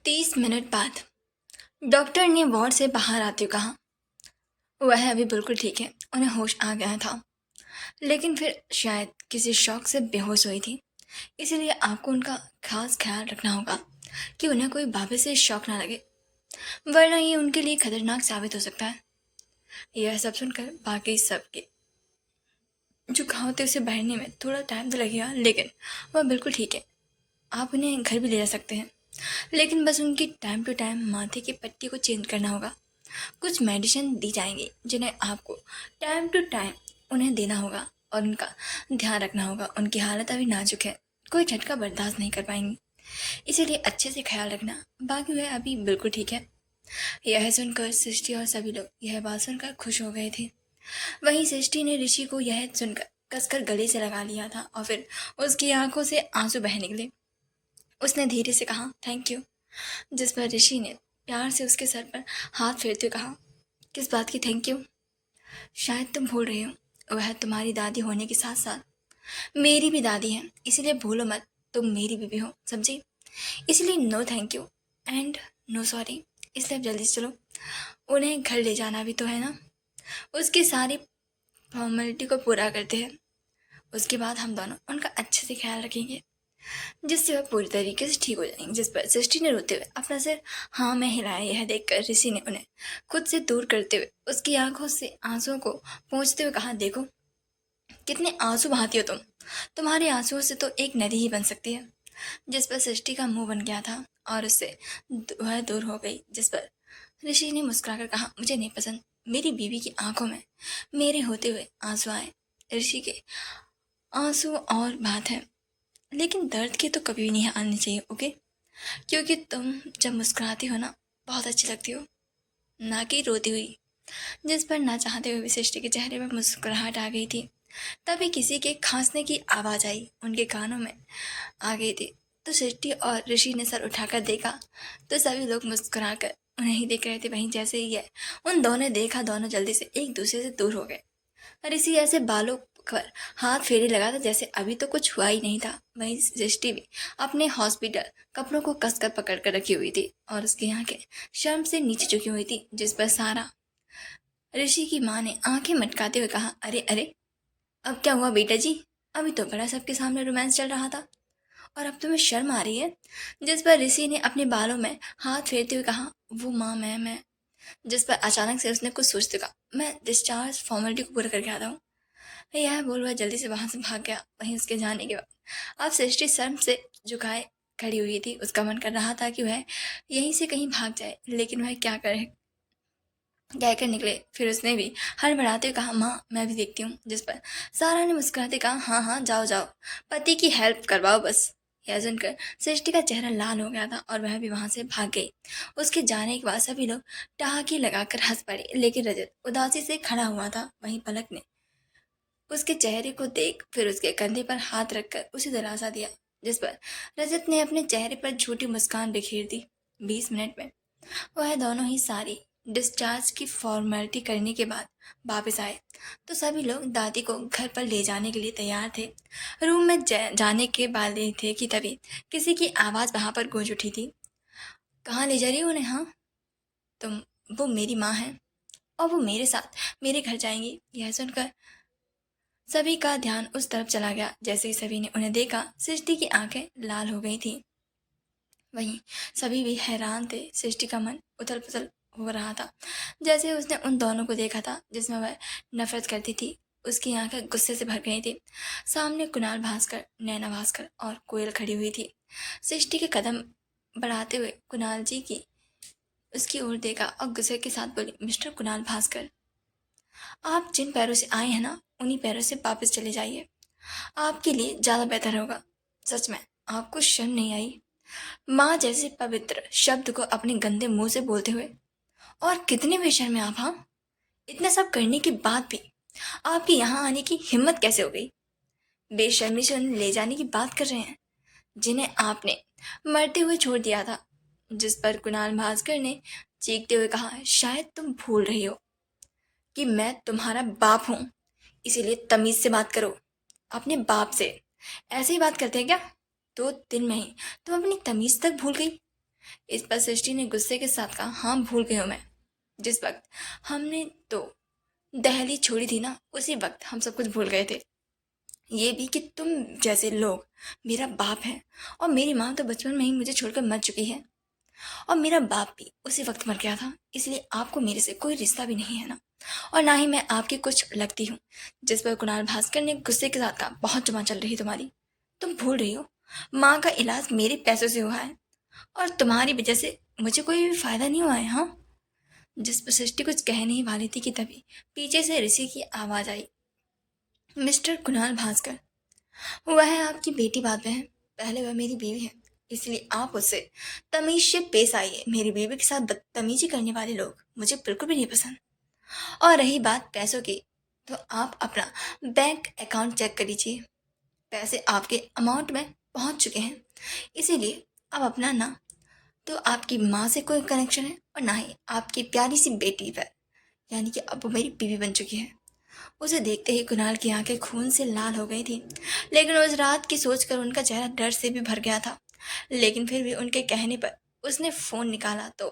30 minute बाद doctor ने ward से बाहर आते हुए कहा, वह अभी बिल्कुल ठीक है, उन्हें होश आ गया था, लेकिन फिर शायद किसी शौक से बेहोश हुई थी। इसीलिए आपको उनका खास ख्याल रखना होगा कि उन्हें कोई बाबे से शौक ना लगे, वरना ये उनके लिए खतरनाक साबित हो सकता है। यह सब सुनकर बाकी सबके जो घाव थे उसे बढ़ने में थोड़ा टाइम तो लगेगा, लेकिन वह बिल्कुल ठीक है। आप उन्हें घर भी ले जा सकते हैं, लेकिन बस उनकी टाइम टू टाइम माथे की पट्टी को चेंज करना होगा। कुछ मेडिसिन दी जाएंगी जिन्हें आपको टाइम टू टाइम उन्हें देना होगा और उनका ध्यान रखना होगा। उनकी हालत अभी नाजुक है, कोई झटका बर्दाश्त नहीं कर पाएंगी, इसीलिए अच्छे से ख्याल रखना। बाकी वह अभी बिल्कुल ठीक है। यह सुनकर सृष्टि और सभी लोग यह बात सुनकर खुश हो गए थे। वहीं सृष्टि ने ऋषि को यह सुनकर कसकर गले से लगा लिया था और फिर उसकी आंखों से आंसू बह निकले। उसने धीरे से कहा, थैंक यू, जिस पर ऋषि ने प्यार से उसके सर पर हाथ फेरते हुए कहा, किस बात की थैंक यू? शायद तुम भूल रही हो, वह तुम्हारी दादी होने के साथ साथ मेरी भी दादी है, इसीलिए भूलो मत, तुम मेरी बीबी हो, समझी? इसलिए no thank you and no sorry. इसलिए अब जल्दी से चलो, उन्हें घर ले जाना भी तो है ना। उसकी सारी फॉर्मेलिटी को पूरा करते हैं, उसके बाद हम दोनों उनका अच्छे से ख्याल रखेंगे, जिससे वह पूरी तरीके से ठीक हो जाएंगे। जिस पर सृष्टि ने रोते हुए अपना सिर हाँ में हिलाया। यह देखकर ऋषि ने उन्हें खुद से दूर करते हुए उसकी आंखों से आंसुओं को पोंछते हुए कहा, देखो कितने आंसू बहाती हो तुम, तुम्हारे आंसुओं से तो एक नदी ही बन सकती है। जिस पर सृष्टि का मुंह बन गया था और उससे वह दूर हो गई। जिस पर ऋषि ने मुस्कुराकर कहा, मुझे नहीं पसंद मेरी बीवी की आंखों में मेरे होते हुए आंसू आए। ऋषि के आंसू और बात है, लेकिन दर्द के तो कभी भी नहीं आने चाहिए, ओके? क्योंकि तुम जब मुस्कुराती हो ना, बहुत अच्छी लगती हो, ना कि रोती हुई। जिस पर ना चाहते हुए भी सृष्टि के चेहरे पर मुस्कुराहट आ गई थी। तभी किसी के खांसने की आवाज़ आई, उनके कानों में आ गई थी। तो सृष्टि और ऋषि ने सर उठाकर देखा तो सभी लोग मुस्कुराकर उन्हें ही देख रहे थे। वहीं जैसे ही यह उन दोनों ने देखा, दोनों जल्दी से एक दूसरे से दूर हो गए। ऋषि ऐसे बालों पर हाथ फेरे लगा था जैसे अभी तो कुछ हुआ ही नहीं था। वहीं सृष्टि भी अपने हॉस्पिटल कपड़ों को कसकर पकड़ कर रखी हुई थी और उसकी आंखें शर्म से नीचे झुकी हुई थी। जिस पर सारा ऋषि की माँ ने आंखें मटकाते हुए कहा, अरे अरे, अब क्या हुआ बेटा जी? अभी तो बड़ा सबके सामने रोमांस चल रहा था और अब तुम्हें शर्म आ रही है? जिस पर ऋषि ने अपने बालों में हाथ फेरते हुए कहा, वो माँ मैं। जिस पर अचानक से उसने कुछ सोचते कहा, मैं डिस्चार्ज फॉर्मेलिटी को पूरा करके आता हूँ। यह बोल वह जल्दी से वहां से भाग गया। वहीं उसके जाने के बाद अब सृष्टि शर्म से झुकाए खड़ी हुई थी। उसका मन कर रहा था कि वह यहीं से कहीं भाग जाए, लेकिन वह क्या करे, कहकर निकले। फिर उसने भी हड़बड़ाते हुए कहा, माँ मैं भी देखती हूँ। जिस पर सारा ने मुस्कुराते कहा, हाँ हाँ जाओ जाओ, पति की हेल्प करवाओ बस। यह सुनकर सृष्टि का चेहरा लाल हो गया था और वह भी वहां से भाग गई। उसके जाने के बाद सभी लोग ठहाके लगाकर हंस पड़े, लेकिन रजत उदासी से खड़ा हुआ था। वहीं पलक ने उसके चेहरे को देख फिर उसके कंधे पर हाथ रखकर उसे दिलासा दिया। जिस पर रजत ने अपने चेहरे पर झूठी मुस्कान बिखेर दी। 20 मिनट में वह दोनों ही सारी डिस्चार्ज की फॉर्मेलिटी करने के बाद वापस आए तो सभी लोग दादी को घर पर ले जाने के लिए तैयार थे। रूम में जाने के वाले थे कि तभी किसी की आवाज़ वहां पर गूंज उठी थी, कहाँ ले जा रही हो उन्हें? हाँ तुम, वो मेरी माँ है और वो मेरे साथ मेरे घर जाएंगी। यह सुनकर सभी का ध्यान उस तरफ चला गया। जैसे ही सभी ने उन्हें देखा, सृष्टि की आंखें लाल हो गई थी। वहीं सभी भी हैरान थे। सृष्टि का मन उथल पुथल हो रहा था जैसे उसने उन दोनों को देखा था जिसमें वह नफरत करती थी। उसकी आंखें गुस्से से भर गई थी। सामने कुणाल भास्कर, नैना भास्कर और कोयल खड़ी हुई थी। सृष्टि के कदम बढ़ाते हुए कुणाल जी की उसकी ओर देखा और गुस्से के साथ बोली, मिस्टर कुणाल भास्कर, आप जिन पैरों से आए हैं ना, उन्हीं पैरों से वापस चले जाइए, आपके लिए ज़्यादा बेहतर होगा। सच में आपको शर्म नहीं आई? माँ जैसे पवित्र शब्द को अपने गंदे मुंह से बोलते हुए, और कितने बेशर्म हैं आप! हाँ, इतना सब करने के बाद भी आपके यहाँ आने की हिम्मत कैसे हो गई? बेशर्मी से उन्हें ले जाने की बात कर रहे हैं जिन्हें आपने मरते हुए छोड़ दिया था। जिस पर कुणाल भास्कर ने चीखते हुए कहा, शायद तुम भूल रही हो कि मैं तुम्हारा बाप हूं, इसीलिए तमीज से बात करो अपने बाप से। ऐसे ही बात करते हैं क्या? 2 दिन में ही तुम अपनी तमीज तक भूल गई। इस पर सृष्टि ने गुस्से के साथ कहा, हाँ भूल गई हूँ मैं। जिस वक्त हमने तो दहली छोड़ी थी ना, उसी वक्त हम सब कुछ भूल गए थे। ये भी कि तुम जैसे लोग मेरा बाप है, और मेरी माँ तो बचपन में ही मुझे छोड़कर मर चुकी है, और मेरा बाप भी उसी वक्त मर गया था। इसलिए आपको मेरे से कोई रिश्ता भी नहीं है ना, और ना ही मैं आपकी कुछ लगती हूँ। जिस पर कुणाल भास्कर ने गुस्से के साथ कहा, बहुत जुबान चल रही तुम्हारी। तुम भूल रही हो, माँ का इलाज मेरे पैसों से हुआ है, और तुम्हारी वजह से मुझे कोई भी फायदा नहीं हुआ है। हाँ। जिस पर सृष्टि कुछ कह नहीं वाली थी कि तभी पीछे से ऋषि की आवाज आई, मिस्टर कुणाल भास्कर, वह आपकी बेटी बात में है, पहले वह मेरी बीवी है, इसलिए आप उससे तमीज से पेश आइए। मेरी बीवी के साथ बदतमीजी करने वाले लोग मुझे बिल्कुल भी नहीं पसंद। और रही बात पैसों की, तो आप अपना बैंक अकाउंट चेक कर लीजिए। पैसे आपके अमाउंट में पहुंच चुके हैं, इसीलिए अब अपना ना तो आपकी माँ से कोई कनेक्शन है, और ना ही आपकी प्यारी सी बेटी पर, यानी कि अब वो मेरी बीवी बन चुकी है। उसे देखते ही कुणाल की आंखें खून से लाल हो गई थी, लेकिन उस रात की सोचकर उनका चेहरा डर से भी भर गया था। लेकिन फिर भी उनके कहने पर उसने फ़ोन निकाला तो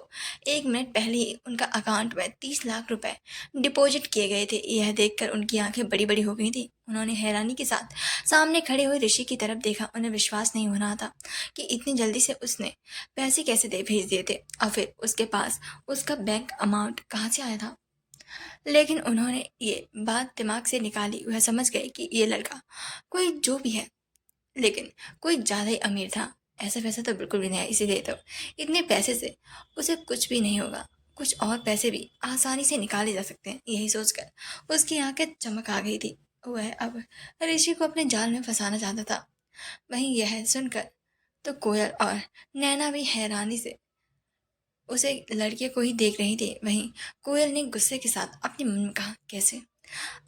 1 मिनट पहले ही उनका अकाउंट में 30 लाख रुपए डिपॉजिट किए गए थे। यह देखकर उनकी आंखें बड़ी बड़ी हो गई थी। उन्होंने हैरानी के साथ सामने खड़े हुए ऋषि की तरफ देखा। उन्हें विश्वास नहीं हो रहा था कि इतनी जल्दी से उसने पैसे कैसे दे भेज दिए थे, और फिर उसके पास उसका बैंक अमाउंट कहाँ से आया था। लेकिन उन्होंने ये बात दिमाग से निकाली। वह समझ गए कि ये लड़का कोई जो भी है, लेकिन कोई ज़्यादा ही अमीर था। ऐसा वैसा तो बिल्कुल भी नहीं है, इसीलिए तो इतने पैसे से उसे कुछ भी नहीं होगा। कुछ और पैसे भी आसानी से निकाले जा सकते हैं। यही सोचकर उसकी आंखें चमक आ गई थी। वह अब ऋषि को अपने जाल में फंसाना चाहता था। वहीं यह सुनकर तो कोयल और नैना भी हैरानी से उसे लड़के को ही देख रही थी। वहीं कोयल ने गुस्से के साथ अपने मन में कहा, कैसे,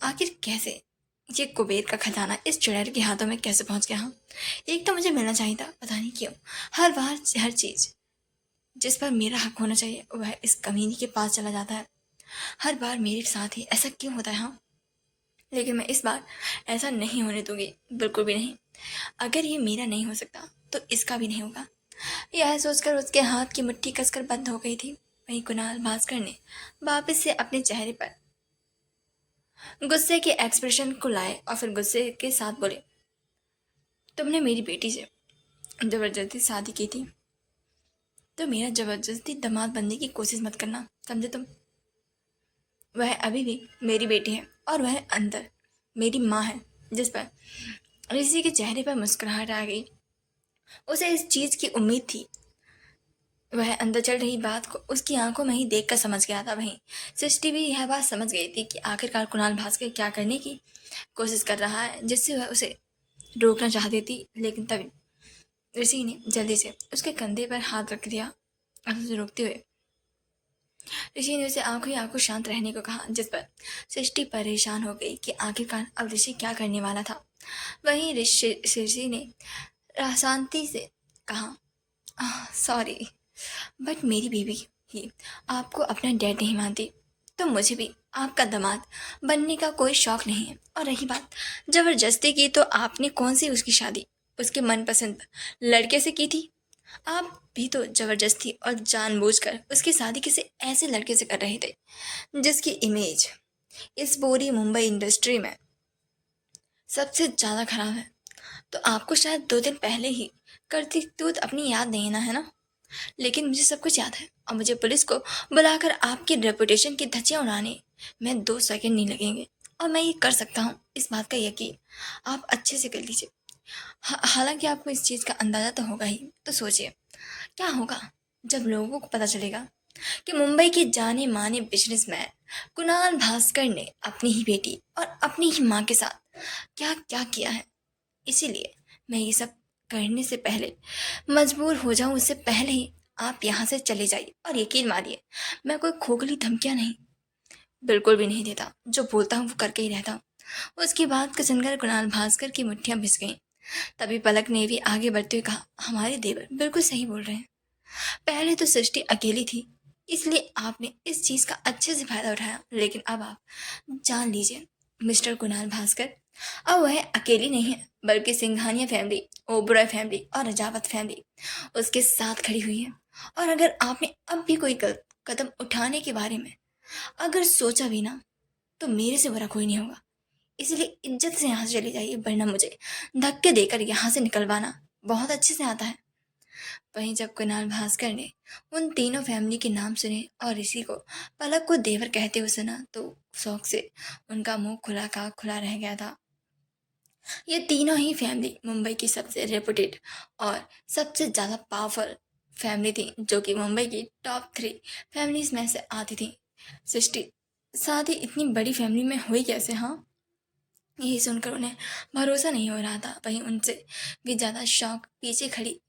आखिर कैसे ये कुबेर का खजाना इस चुड़ैल के हाथों में कैसे पहुंच गया। हाँ, एक तो मुझे मिलना चाहिए था, पता नहीं क्यों हर बार हर चीज जिस पर मेरा हक होना चाहिए वह इस कमीनी के पास चला जाता है। हर बार मेरे साथ ही ऐसा क्यों होता है। हाँ, लेकिन मैं इस बार ऐसा नहीं होने दूंगी, बिल्कुल भी नहीं। अगर ये मेरा नहीं हो सकता तो इसका भी नहीं होगा। यह सोचकर उसके हाथ की मुट्ठी कसकर बंद हो गई थी। वहीं कुणाल भास्कर ने वापस से अपने चेहरे पर गुस्से के एक्सप्रेशन को लाए और फिर गुस्से के साथ बोले, तुमने मेरी बेटी से जबरदस्ती शादी की थी, तो मेरा जबरदस्ती दामाद बनने की कोशिश मत करना, समझे तुम। वह अभी भी मेरी बेटी है, और वह अंदर मेरी माँ है। जिस पर ऋषि के चेहरे पर मुस्कुराहट आ गई। उसे इस चीज की उम्मीद थी। वह अंदर चल रही बात को उसकी आंखों में ही देखकर समझ गया था। वहीं सृष्टि भी यह बात समझ गई थी कि आखिरकार कुणाल भास्कर क्या करने की कोशिश कर रहा है, जिससे वह उसे रोकना चाहती थी। लेकिन तभी ऋषि ने जल्दी से उसके कंधे पर हाथ रख दिया और उसे रोकते हुए ऋषि ने उसे आंखों ही आंखों शांत रहने को कहा। जिस पर सृष्टि परेशान हो गई कि आखिरकार अब ऋषि क्या करने वाला था। वहीं ऋषि ने शांति से कहा, सॉरी, बट मेरी बीवी ही आपको अपना डैड नहीं मानती, तो मुझे भी आपका दामाद बनने का कोई शौक नहीं है। और रही बात जबरदस्ती की, तो आपने कौन सी उसकी शादी उसके मनपसंद लड़के से की थी। आप भी तो जबरदस्ती और जानबूझकर उसकी शादी किसी ऐसे लड़के से कर रहे थे जिसकी इमेज इस पूरी मुंबई इंडस्ट्री में सबसे ज़्यादा खराब है। तो आपको शायद 2 दिन पहले ही करती तो अपनी याद नहीं ना, है ना। लेकिन मुझे सब कुछ याद है, और मुझे पुलिस को बुलाकर आपकी रेपुटेशन की धज्जियां उड़ाने में 2 सेकंड नहीं लगेंगे। और मैं ये कर सकता हूँ, इस बात का यकीन आप अच्छे से कर लीजिए। हालांकि आपको इस चीज़ का अंदाज़ा तो होगा ही। तो सोचिए क्या होगा जब लोगों को पता चलेगा कि मुंबई के जाने माने बिजनेसमैन कुणाल भास्कर ने अपनी ही बेटी और अपनी ही माँ के साथ क्या क्या किया है। इसीलिए मैं ये सब करने से पहले मजबूर हो जाऊं, उससे पहले ही आप यहाँ से चले जाइए। और यकीन मानिए, मैं कोई खोखली धमकियां नहीं, बिल्कुल भी नहीं देता। जो बोलता हूँ वो करके ही रहता हूँ। उसकी बात को सुनकर कुणाल भास्कर की मुट्ठियां भिस गईं। तभी पलक ने भी आगे बढ़ते हुए कहा, हमारे देवर बिल्कुल सही बोल रहे हैं। पहले तो सृष्टि अकेली थी, इसलिए आपने इस चीज का अच्छे से फायदा उठाया। लेकिन अब आप जान लीजिए मिस्टर कुणाल भास्कर, अब वह अकेली नहीं है, बल्कि सिंघानिया फैमिली, ओबरॉय फैमिली और रजावत फैमिली उसके साथ खड़ी हुई है। और अगर आपने अब भी कोई गलत कदम उठाने के बारे में अगर सोचा भी ना, तो मेरे से बुरा कोई नहीं होगा। इसलिए इज्जत से यहाँ से चली जाइए, वरना मुझे धक्के देकर यहाँ से निकलवाना बहुत अच्छे से आता है। वहीं जब कुणाल भास्कर ने उन तीनों फैमिली के नाम सुने और ऋषि को पलक को देवर कहते हुए सुना, तो शौक से उनका मुंह खुला का खुला रह गया था। ये तीनों ही फैमिली मुंबई की सबसे रेपुटेड और सबसे ज़्यादा पावरफुल फैमिली थी, जो कि मुंबई की टॉप 3 फैमिलीज में से आती थी। सृष्टि शादी इतनी बड़ी फैमिली में हुई कैसे? हाँ, यही सुनकर उन्हें भरोसा नहीं हो रहा था। वहीं उनसे भी ज़्यादा शौक पीछे खड़ी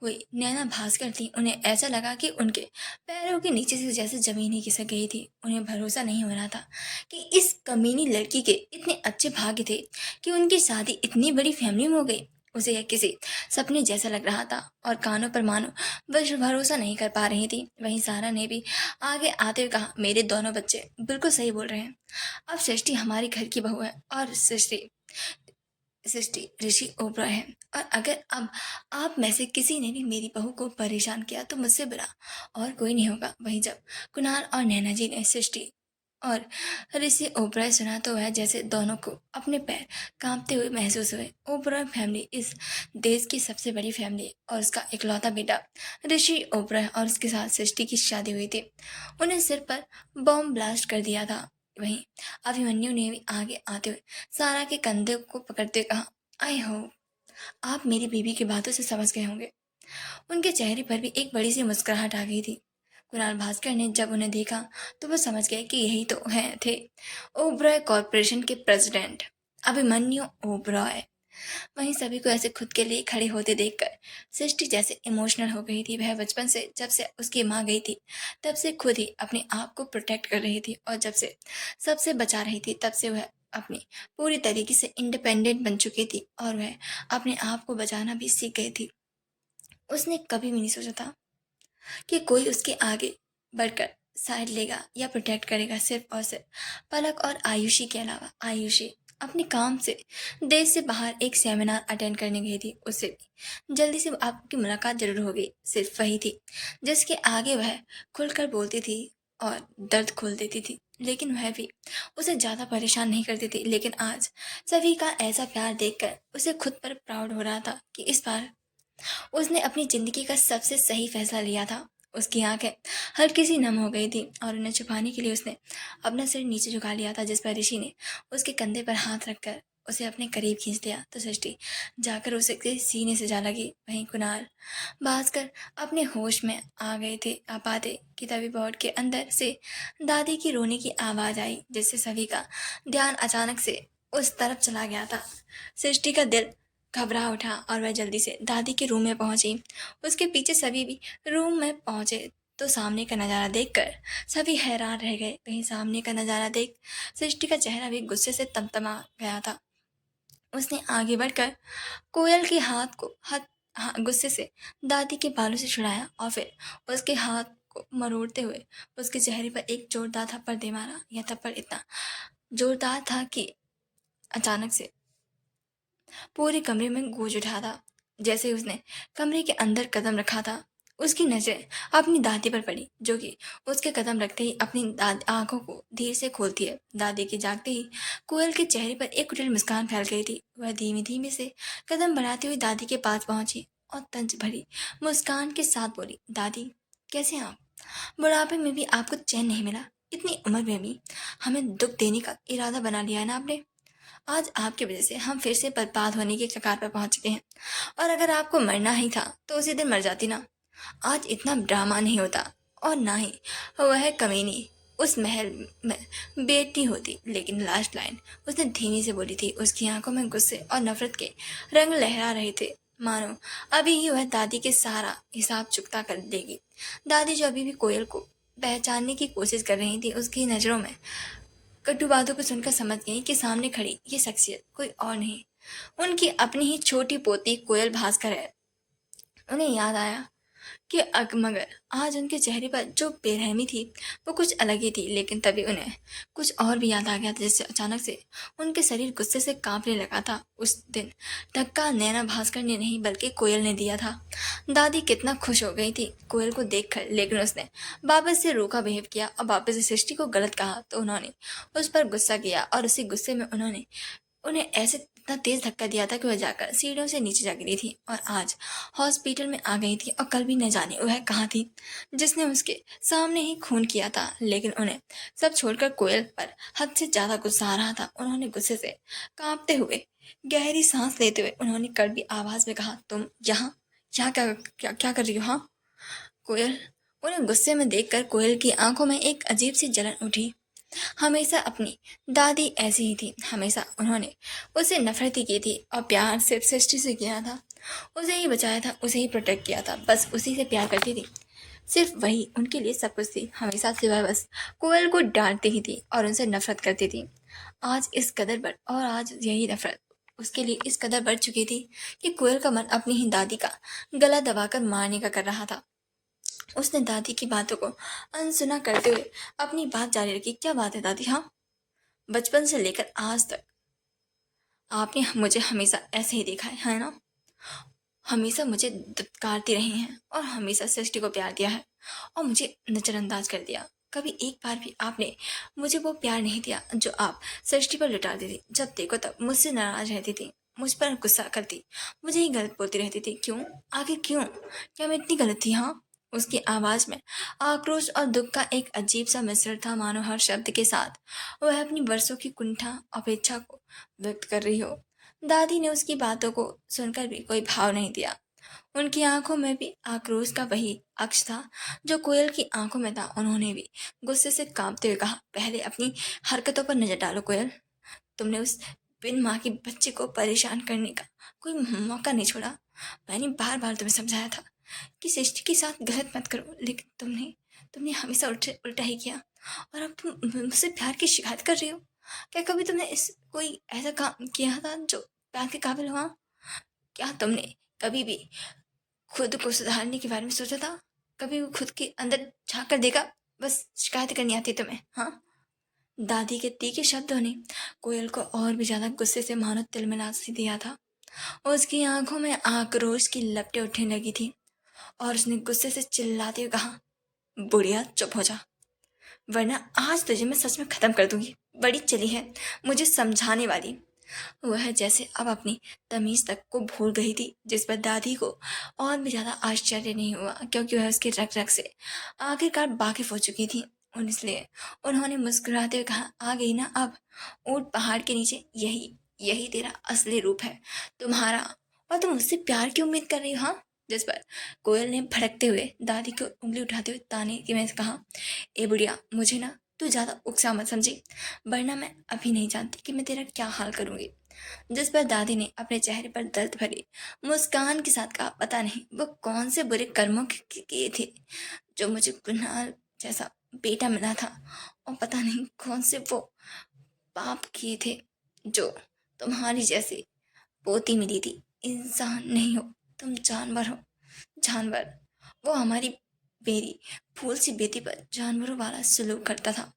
हुई नैना भास्कर थी। उन्हें ऐसा लगा कि उनके पैरों के नीचे से जैसे जमीन ही खिसक गई थी। उन्हें भरोसा नहीं हो रहा था कि इस कमीनी लड़की के इतने अच्छे भाग्य थे कि उनकी शादी इतनी बड़ी फैमिली में हो गई। उसे यह किसी सपने जैसा लग रहा था और कानों पर मानो बस भरोसा नहीं कर पा रही थी। वहीं सारा ने भी आगे आते हुए कहा, मेरे दोनों बच्चे बिल्कुल सही बोल रहे हैं। अब सृष्टि हमारी घर की बहू है और सृष्टि सृष्टि ऋषि ओबरॉय है। और अगर अब आप में से किसी ने भी मेरी बहू को परेशान किया तो मुझसे बुरा और कोई नहीं होगा। वहीं जब कुणाल और नैना जी ने सृष्टि और ऋषि ओबरॉय सुना, तो वह जैसे दोनों को अपने पैर कांपते हुए महसूस हुए। ओबरॉय फैमिली इस देश की सबसे बड़ी फैमिली और उसका इकलौता बेटा ऋषि ओबरॉय और उसके साथ सृष्टि की शादी हुई थी। उन्हें सिर पर बॉम्ब ब्लास्ट कर दिया था। वहीं अभिमन्यु ने भी आगे आते हुए सारा के कंधे को पकड़ते हुए कहा, आई हो आप मेरी बीवी की बातों से समझ गए होंगे। उनके चेहरे पर भी एक बड़ी सी मुस्कुराहट आ गई थी। कुणाल भास्कर ने जब उन्हें देखा तो वह समझ गए कि यही तो है थे ओबरॉय कॉरपोरेशन के प्रेसिडेंट अभिमन्यु ओबरॉय। वहीं सभी को ऐसे खुद के लिए खड़े होते देखकर सृष्टि जैसे इमोशनल हो गई थी। वह बचपन से जब से उसकी माँ गई थी तब से खुद ही अपने आप को प्रोटेक्ट कर रही थी, और जब से सबसे बचा रही थी तब से वह अपनी पूरी तरीके से इंडिपेंडेंट बन चुकी थी और वह अपने आप को बचाना भी सीख गई थी। उसने कभी भी नहीं सोचा था कि कोई उसके आगे बढ़कर साइड लेगा या प्रोटेक्ट करेगा, सिर्फ और सिर्फ पलक और आयुषी के अलावा। आयुषी अपने काम से देश से बाहर एक सेमिनार अटेंड करने गई थी। उससे भी जल्दी से आपकी मुलाकात जरूर होगी, सिर्फ वही थी जिसके आगे वह खुलकर बोलती थी और दर्द खोल देती थी। लेकिन वह भी उसे ज़्यादा परेशान नहीं करती थी। लेकिन आज सभी का ऐसा प्यार देखकर उसे खुद पर प्राउड हो रहा था कि इस बार उसने अपनी जिंदगी का सबसे सही फैसला लिया था। उसकी आंखें हल्की सी नम हो गई थी और उन्हें छुपाने के लिए उसने अपना सिर नीचे झुका लिया था, जिस पर ऋषि ने उसके कंधे पर हाथ रखकर उसे अपने करीब खींच दिया तो सृष्टि जाकर उसे के सीने से जा लगी। वहीं कुणाल भास्कर अपने होश में आ गए थे, आ पाते कि तभी बोर्ड के अंदर से दादी की रोने की आवाज़ आई, जिससे सभी का ध्यान अचानक से उस तरफ चला गया था। सृष्टि का दिल घबरा उठा और वह जल्दी से दादी के रूम में पहुंची। उसके पीछे सभी भी रूम में पहुंचे तो सामने का नज़ारा देखकर सभी हैरान रह गए। वहीं सामने का नज़ारा देख सृष्टि का चेहरा भी गुस्से से तमतमा गया था। उसने आगे बढ़कर कोयल के हाथ को गुस्से से दादी के बालों से छुड़ाया और फिर उसके हाथ को मरोड़ते हुए उसके चेहरे पर एक जोरदार थप्पड़ दे मारा। यह थप्पड़ इतना जोरदार था कि अचानक से पूरे कमरे में गूंज उठा था। जैसे ही उसने कमरे के अंदर कदम रखा था, उसकी नजर अपनी दादी पर पड़ी, जो कि उसके कदम रखते ही अपनी आंखों को धीरे से खोलती है। दादी के जागते ही कोयल के चेहरे पर एक कुटिल मुस्कान फैल गई थी। वह धीमे धीमे से कदम बढ़ाती हुई दादी के पास पहुंची और तंज भरी मुस्कान के साथ बोली, दादी कैसे हैं आप? बुढ़ापे में भी आपको चैन नहीं मिला? इतनी उम्र में भी हमें दुख देने का इरादा बना लिया है ना आपने? आज आपकी वजह से हम फिर से बर्बाद होने की कगार पर पहुंच चुके हैं। और अगर आपको मरना ही था तो उसी दिन मर जाती ना। आज इतना ड्रामा नहीं होता और ना ही वह कमीनी उस महल में बेटी होती। लेकिन लास्ट लाइन उसने धीमी से बोली थी। उसकी आंखों में गुस्से और नफरत के रंग लहरा रहे थे, मानो अभी ही वह दादी के सारा हिसाब चुकता कर देगी। दादी जो अभी भी कोयल को पहचानने की कोशिश कर रही थी, उसकी नज़रों में कटु बातों को सुनकर समझ गई कि सामने खड़ी ये शख्सियत कोई और नहीं, उनकी अपनी ही छोटी पोती कोयल भास्कर है। उन्हें याद आया कि मगर आज उनके चेहरे पर जो बेरहमी थी वो कुछ अलग ही थी। लेकिन तभी उन्हें कुछ और भी याद आ गया था, जिससे अचानक से उनके शरीर गुस्से से कांपने लगा था। उस दिन धक्का नैना भास्कर ने नहीं बल्कि कोयल ने दिया था। दादी कितना खुश हो गई थी कोयल को देखकर, लेकिन उसने वापस से रूखा बिहेव किया और वापस से सृष्टि को गलत कहा तो उन्होंने उस पर गुस्सा किया और उसी गुस्से में उन्होंने उन्हें ऐसे इतना तेज धक्का दिया था कि वह जाकर सीढ़ियों से नीचे जा गिरी थी और आज हॉस्पिटल में आ गई थी। और कल भी न जाने वह कहाँ थी जिसने उसके सामने ही खून किया था। लेकिन उन्हें सब छोड़कर कोयल पर हद से ज्यादा गुस्सा आ रहा था। उन्होंने गुस्से से कांपते हुए गहरी सांस लेते हुए उन्होंने कड़वी आवाज में कहा, तुम यहाँ यहाँ क्या क्या क्या कर रही हो? हाँ कोयल। उन्हें गुस्से में देखकर कोयल की आंखों में एक अजीब सी जलन उठी। हमेशा अपनी दादी ऐसी ही थी। हमेशा उन्होंने उसे नफरत ही की थी और प्यार सिर्फ सृष्टि से किया था। उसे ही बचाया था, उसे ही प्रोटेक्ट किया था, बस उसी से प्यार करती थी। सिर्फ वही उनके लिए सब कुछ थी, हमेशा सिवाय बस कोयल को डांटती ही थी और उनसे नफरत करती थी। आज इस कदर बढ़ और आज यही नफरत उसके लिए इस कदर बढ़ चुकी थी कि कोयल का मन अपनी ही दादी का गला दबाकर मारने का कर रहा था। उसने दादी की बातों को अनसुना करते हुए अपनी बात जारी रखी, क्या बात है दादी? हाँ, बचपन से लेकर आज तक आपने मुझे हमेशा ऐसे ही देखा है ना? हमेशा मुझे दुत्कारती रही हैं और हमेशा सृष्टि को प्यार दिया है और मुझे नजरअंदाज कर दिया। कभी एक बार भी आपने मुझे वो प्यार नहीं दिया जो आप सृष्टि पर लुटाती थी। जब देखो तब मुझसे नाराज रहती थी, मुझ पर गुस्सा करती, मुझे ही गलत बोलती रहती थी। क्यों? आखिर क्यों? क्या मैं इतनी गलत थी? हाँ। उसकी आवाज में आक्रोश और दुख का एक अजीब सा मिश्रण था, मानो हर शब्द के साथ वह अपनी बरसों की कुंठा अपेक्षा को व्यक्त कर रही हो। दादी ने उसकी बातों को सुनकर भी कोई भाव नहीं दिया। उनकी आंखों में भी आक्रोश का वही अक्ष था जो कोयल की आंखों में था। उन्होंने भी गुस्से से कांपते हुए कहा, पहले अपनी हरकतों पर नजर डालो कोयल। तुमने उस बिन माँ के बच्चे को परेशान करने का कोई मौका नहीं छोड़ा। मैंने बार बार तुम्हें समझाया था कि सृष्टि के साथ गलत मत करो, लेकिन तुमने तुमने हमेशा उल्टा ही किया। और अब तुम मुझसे प्यार की शिकायत कर रही हो? क्या कभी तुमने इस कोई ऐसा काम किया था जो प्यार के काबिल हुआ? क्या तुमने कभी भी खुद को सुधारने के बारे में सोचा था? कभी वो खुद के अंदर झांक कर देखा? बस शिकायत करनी आती है तुम्हें, हाँ? दादी के तीखे शब्दों ने कोयल को और भी ज्यादा गुस्से से मानो तिलमिला सी दिया था। उसकी आंखों में आक्रोश की लपटें उठने लगी थी और उसने गुस्से से चिल्लाते हुए कहा, बुढ़िया चुप हो जा, वरना आज तुझे मैं सच में खत्म कर दूंगी। बड़ी चली है मुझे समझाने वाली। वह जैसे अब अपनी तमीज तक को भूल गई थी, जिस पर दादी को और भी ज्यादा आश्चर्य नहीं हुआ, क्योंकि वह उसके रग रग से आखिरकार वाकिफ हो चुकी थी। और इसलिए उन्होंने मुस्कुराते हुए कहा, आ गई ना अब? ऊंट पहाड़ के नीचे, यही यही तेरा असली रूप है तुम्हारा। और तुम मुझसे प्यार की उम्मीद कर रही हो? हाँ। जिस पर कोयल ने भड़कते हुए दादी को उंगली उठाते हुए ताने की में कहा, ए बुढ़िया, मुझे ना तू ज्यादा उकसा मत समझी, वरना मैं अभी नहीं जानती कि मैं तेरा क्या हाल करूंगी। जिस पर दादी ने अपने चेहरे पर दर्द भरी मुस्कान के साथ कहा, पता नहीं वो कौन से बुरे कर्मों किए थे जो मुझे गुनाह जैसा बेटा मिला था, और पता नहीं कौन से वो पाप किए थे जो तुम्हारी जैसी पोती मिली थी। इंसान नहीं हो तुम, जानवर हो, जानवर। वो हमारी बेरी फूल सी बेटी पर जानवरों वाला सलूक करता था,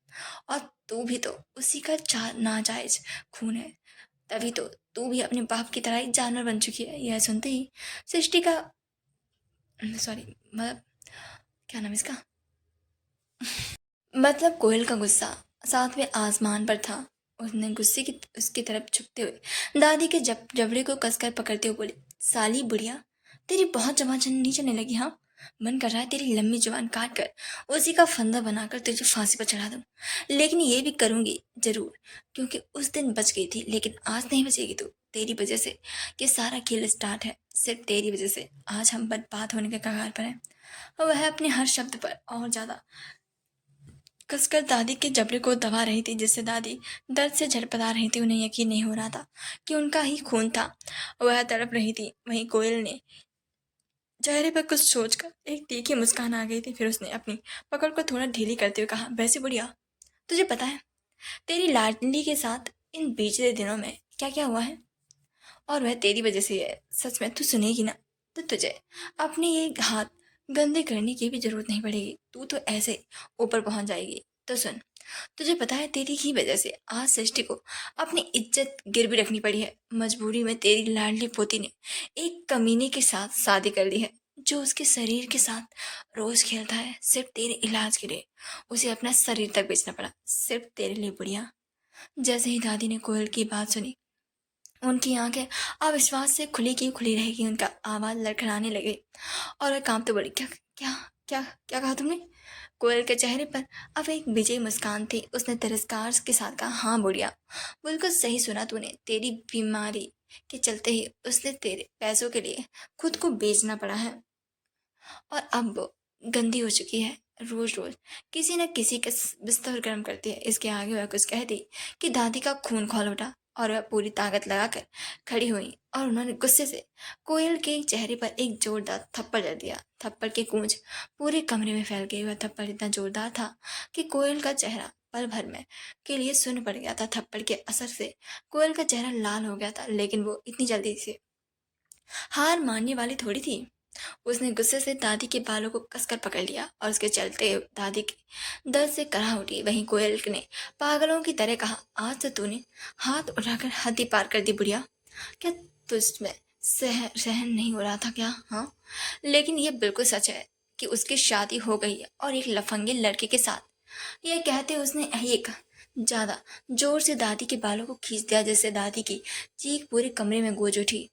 और तू भी तो उसी का नाजायज खून है। तभी तो तू भी अपने बाप की तरह ही जानवर बन चुकी है। यह सुनते ही सृष्टि का, सॉरी, मतलब क्या नाम इसका, मतलब कोयल का गुस्सा सातवें आसमान पर था। उसने गुस्से की उसकी तरफ झुकते हुए दादी के जबड़े को कसकर पकड़ते हुए बोली, साली बुढ़िया, तेरी बहुत जबान नहीं चलने लगी? हाँ, मन कर रहा है तेरी लंबी जुबान काट कर उसी का फंदा बनाकर तुझे फांसी पर चढ़ा दूं। लेकिन ये भी करूंगी जरूर, क्योंकि उस दिन बच गई थी, लेकिन आज नहीं बचेगी तू। तेरी वजह से ये सारा खेल स्टार्ट है, सिर्फ तेरी वजह से आज हम बर्बाद होने के कगार पर हैं। और वह अपने हर शब्द पर और ज्यादा कसकर दादी के जबड़े को दबा रही थी, जिससे दादी दर्द से झड़पड़ा रही थी। उन्हें यकीन नहीं हो रहा था कि उनका ही खून था। वह तड़प रही थी। वहीं कोयल ने चेहरे पर कुछ सोचकर एक तीखी मुस्कान आ गई थी। फिर उसने अपनी पकड़ को थोड़ा ढीली करते हुए कहा, वैसे बुढ़िया, तुझे पता है तेरी लाडली के साथ इन बीते दिनों में क्या क्या हुआ है? और वह तेरी वजह से है। सच में तू सुनेगी ना तो तुझे अपने ये हाथ गंदे करने की भी जरूरत नहीं पड़ेगी, तू तो ऐसे ऊपर पहुंच जाएगी। तो सुन, तुझे पता है तेरी ही वजह से आज सृष्टि को अपनी इज्जत गिरवी रखनी पड़ी है। मजबूरी में तेरी लाडली पोती ने एक कमीने के साथ शादी कर ली है, जो उसके शरीर के साथ रोज खेलता है सिर्फ तेरे इलाज के लिए। उसे अपना शरीर तक बेचना पड़ा सिर्फ तेरे लिए बुढ़िया। जैसे ही दादी ने कोयल की बात सुनी, उनकी आंखें अविश्वास से खुली की खुली रहेगी, उनका आवाज लड़खड़ाने लगे और वह कांपते बोली, क्या क्या क्या क्या कहा तुमने? कोयल के चेहरे पर अब एक विजयी मुस्कान थी। उसने तिरस्कार के साथ कहा, हाँ बुढ़िया, बिल्कुल सही सुना तूने। तेरी बीमारी के चलते ही उसने तेरे पैसों के लिए खुद को बेचना पड़ा है, और अब वो गंदी हो चुकी है। रोज रोज किसी न किसी का बिस्तर गर्म करती है। इसके आगे वह कुछ कहती कि दादी का खून खौल उठा और वह पूरी ताकत लगाकर खड़ी हुई, और उन्होंने गुस्से से कोयल के चेहरे पर एक जोरदार थप्पड़ जड़ दिया। थप्पड़ की गूंज पूरे कमरे में फैल गई। वह थप्पड़ इतना जोरदार था कि कोयल का चेहरा पल भर में के लिए सुन्न पड़ गया था। थप्पड़ के असर से कोयल का चेहरा लाल हो गया था, लेकिन वो इतनी जल्दी से हार मानने वाली थोड़ी थी। उसने गुस्से से दादी के बालों को कसकर पकड़ लिया और उसके चलते दादी की दर्द से कराह उठी। वहीं कोयल ने पागलों की तरह कहा, आज तो तूने हाथ उठाकर हद ही पार कर दी बुढ़िया। क्या तुझमें सहन नहीं हो रहा था क्या? हाँ, लेकिन ये बिल्कुल सच है कि उसकी शादी हो गई है और एक लफंगे लड़के के साथ। यह कहते उसने एक ज्यादा जोर से दादी के बालों को खींच दिया, जिससे दादी की चीख पूरे कमरे में गूंज उठी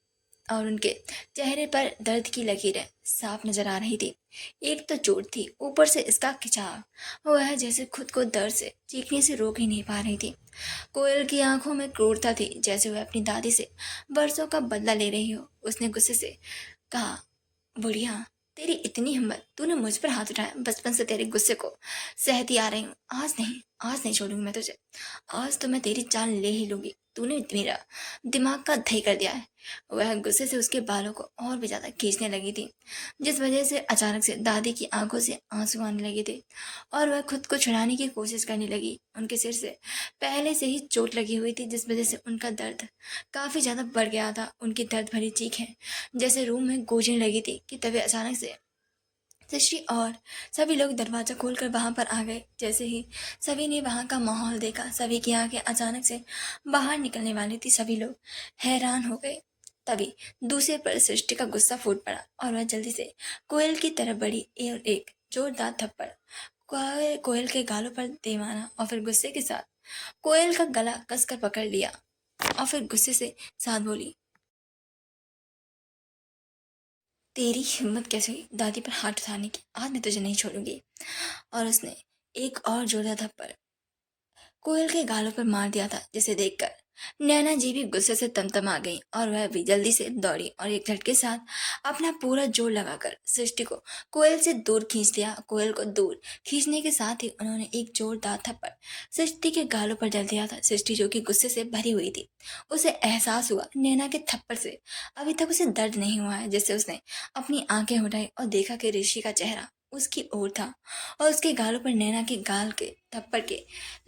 और उनके चेहरे पर दर्द की लकीरें साफ नजर आ रही थी। एक तो चोट थी, ऊपर से इसका खिंचाव। वह जैसे खुद को दर्द से चीखने से रोक ही नहीं पा रही थी। कोयल की आंखों में क्रूरता थी, जैसे वह अपनी दादी से बरसों का बदला ले रही हो। उसने गुस्से से कहा, बुढ़िया, तेरी इतनी हिम्मत, तूने मुझ पर हाथ उठाया। बचपन से तेरे गुस्से को सहती आ रही हूँ। आज नहीं छोड़ूंगी मैं तुझे। आज तो मैं तेरी जान ले ही लूंगी। तूने मेरा दिमाग का दही कर दिया है। वह गुस्से से उसके बालों को और भी ज्यादा खींचने लगी थी, जिस वजह से अचानक से दादी की आंखों से आंसू आने लगे थे और वह खुद को छुड़ाने की कोशिश करने लगी। उनके सिर से पहले से ही चोट लगी हुई थी, जिस वजह से उनका दर्द काफी ज्यादा बढ़ गया था। उनकी दर्द भरी चीखें जैसे रूम में गूंजने लगी थी कि तभी अचानक से सृष्टि और सभी लोग दरवाजा खोलकर वहां पर आ गए। जैसे ही सभी ने वहां का माहौल देखा, सभी की आंखें अचानक से बाहर निकलने वाली थी। सभी लोग हैरान हो गए। तभी दूसरे पर सृष्टि का गुस्सा फूट पड़ा और वह जल्दी से कोयल की तरफ बढ़ी और एक जोरदार थप्पड़ कोयल के गालों पर दे मारा, और फिर गुस्से के साथ कोयल का गला कसकर पकड़ लिया और फिर गुस्से से साथ बोली, तेरी हिम्मत कैसे हुई दादी पर हाथ उठाने की? आज मैं तुझे नहीं छोड़ूंगी। और उसने एक और जोरदार थप्पड़ कोयल के गालों पर मार दिया था, जिसे देखकर नैना जी भी गुस्से से तमतमा गई और वह भी जल्दी से दौड़ी और एक झटके साथ अपना पूरा जोर लगाकर सृष्टि को कोयल से दूर खींच दिया। कोयल को दूर खींचने के साथ ही उन्होंने एक जोरदार थप्पड़ सृष्टि के गालों पर जल दिया था। सृष्टि, जो कि गुस्से से भरी हुई थी, उसे एहसास हुआ नैना के थप्पड़ से अभी तक उसे दर्द नहीं हुआ है। जिससे उसने अपनी आंखें उठाई और देखा कि ऋषि का चेहरा उसकी ओर था और उसके गालों पर नैना के गाल के थप्पड़ के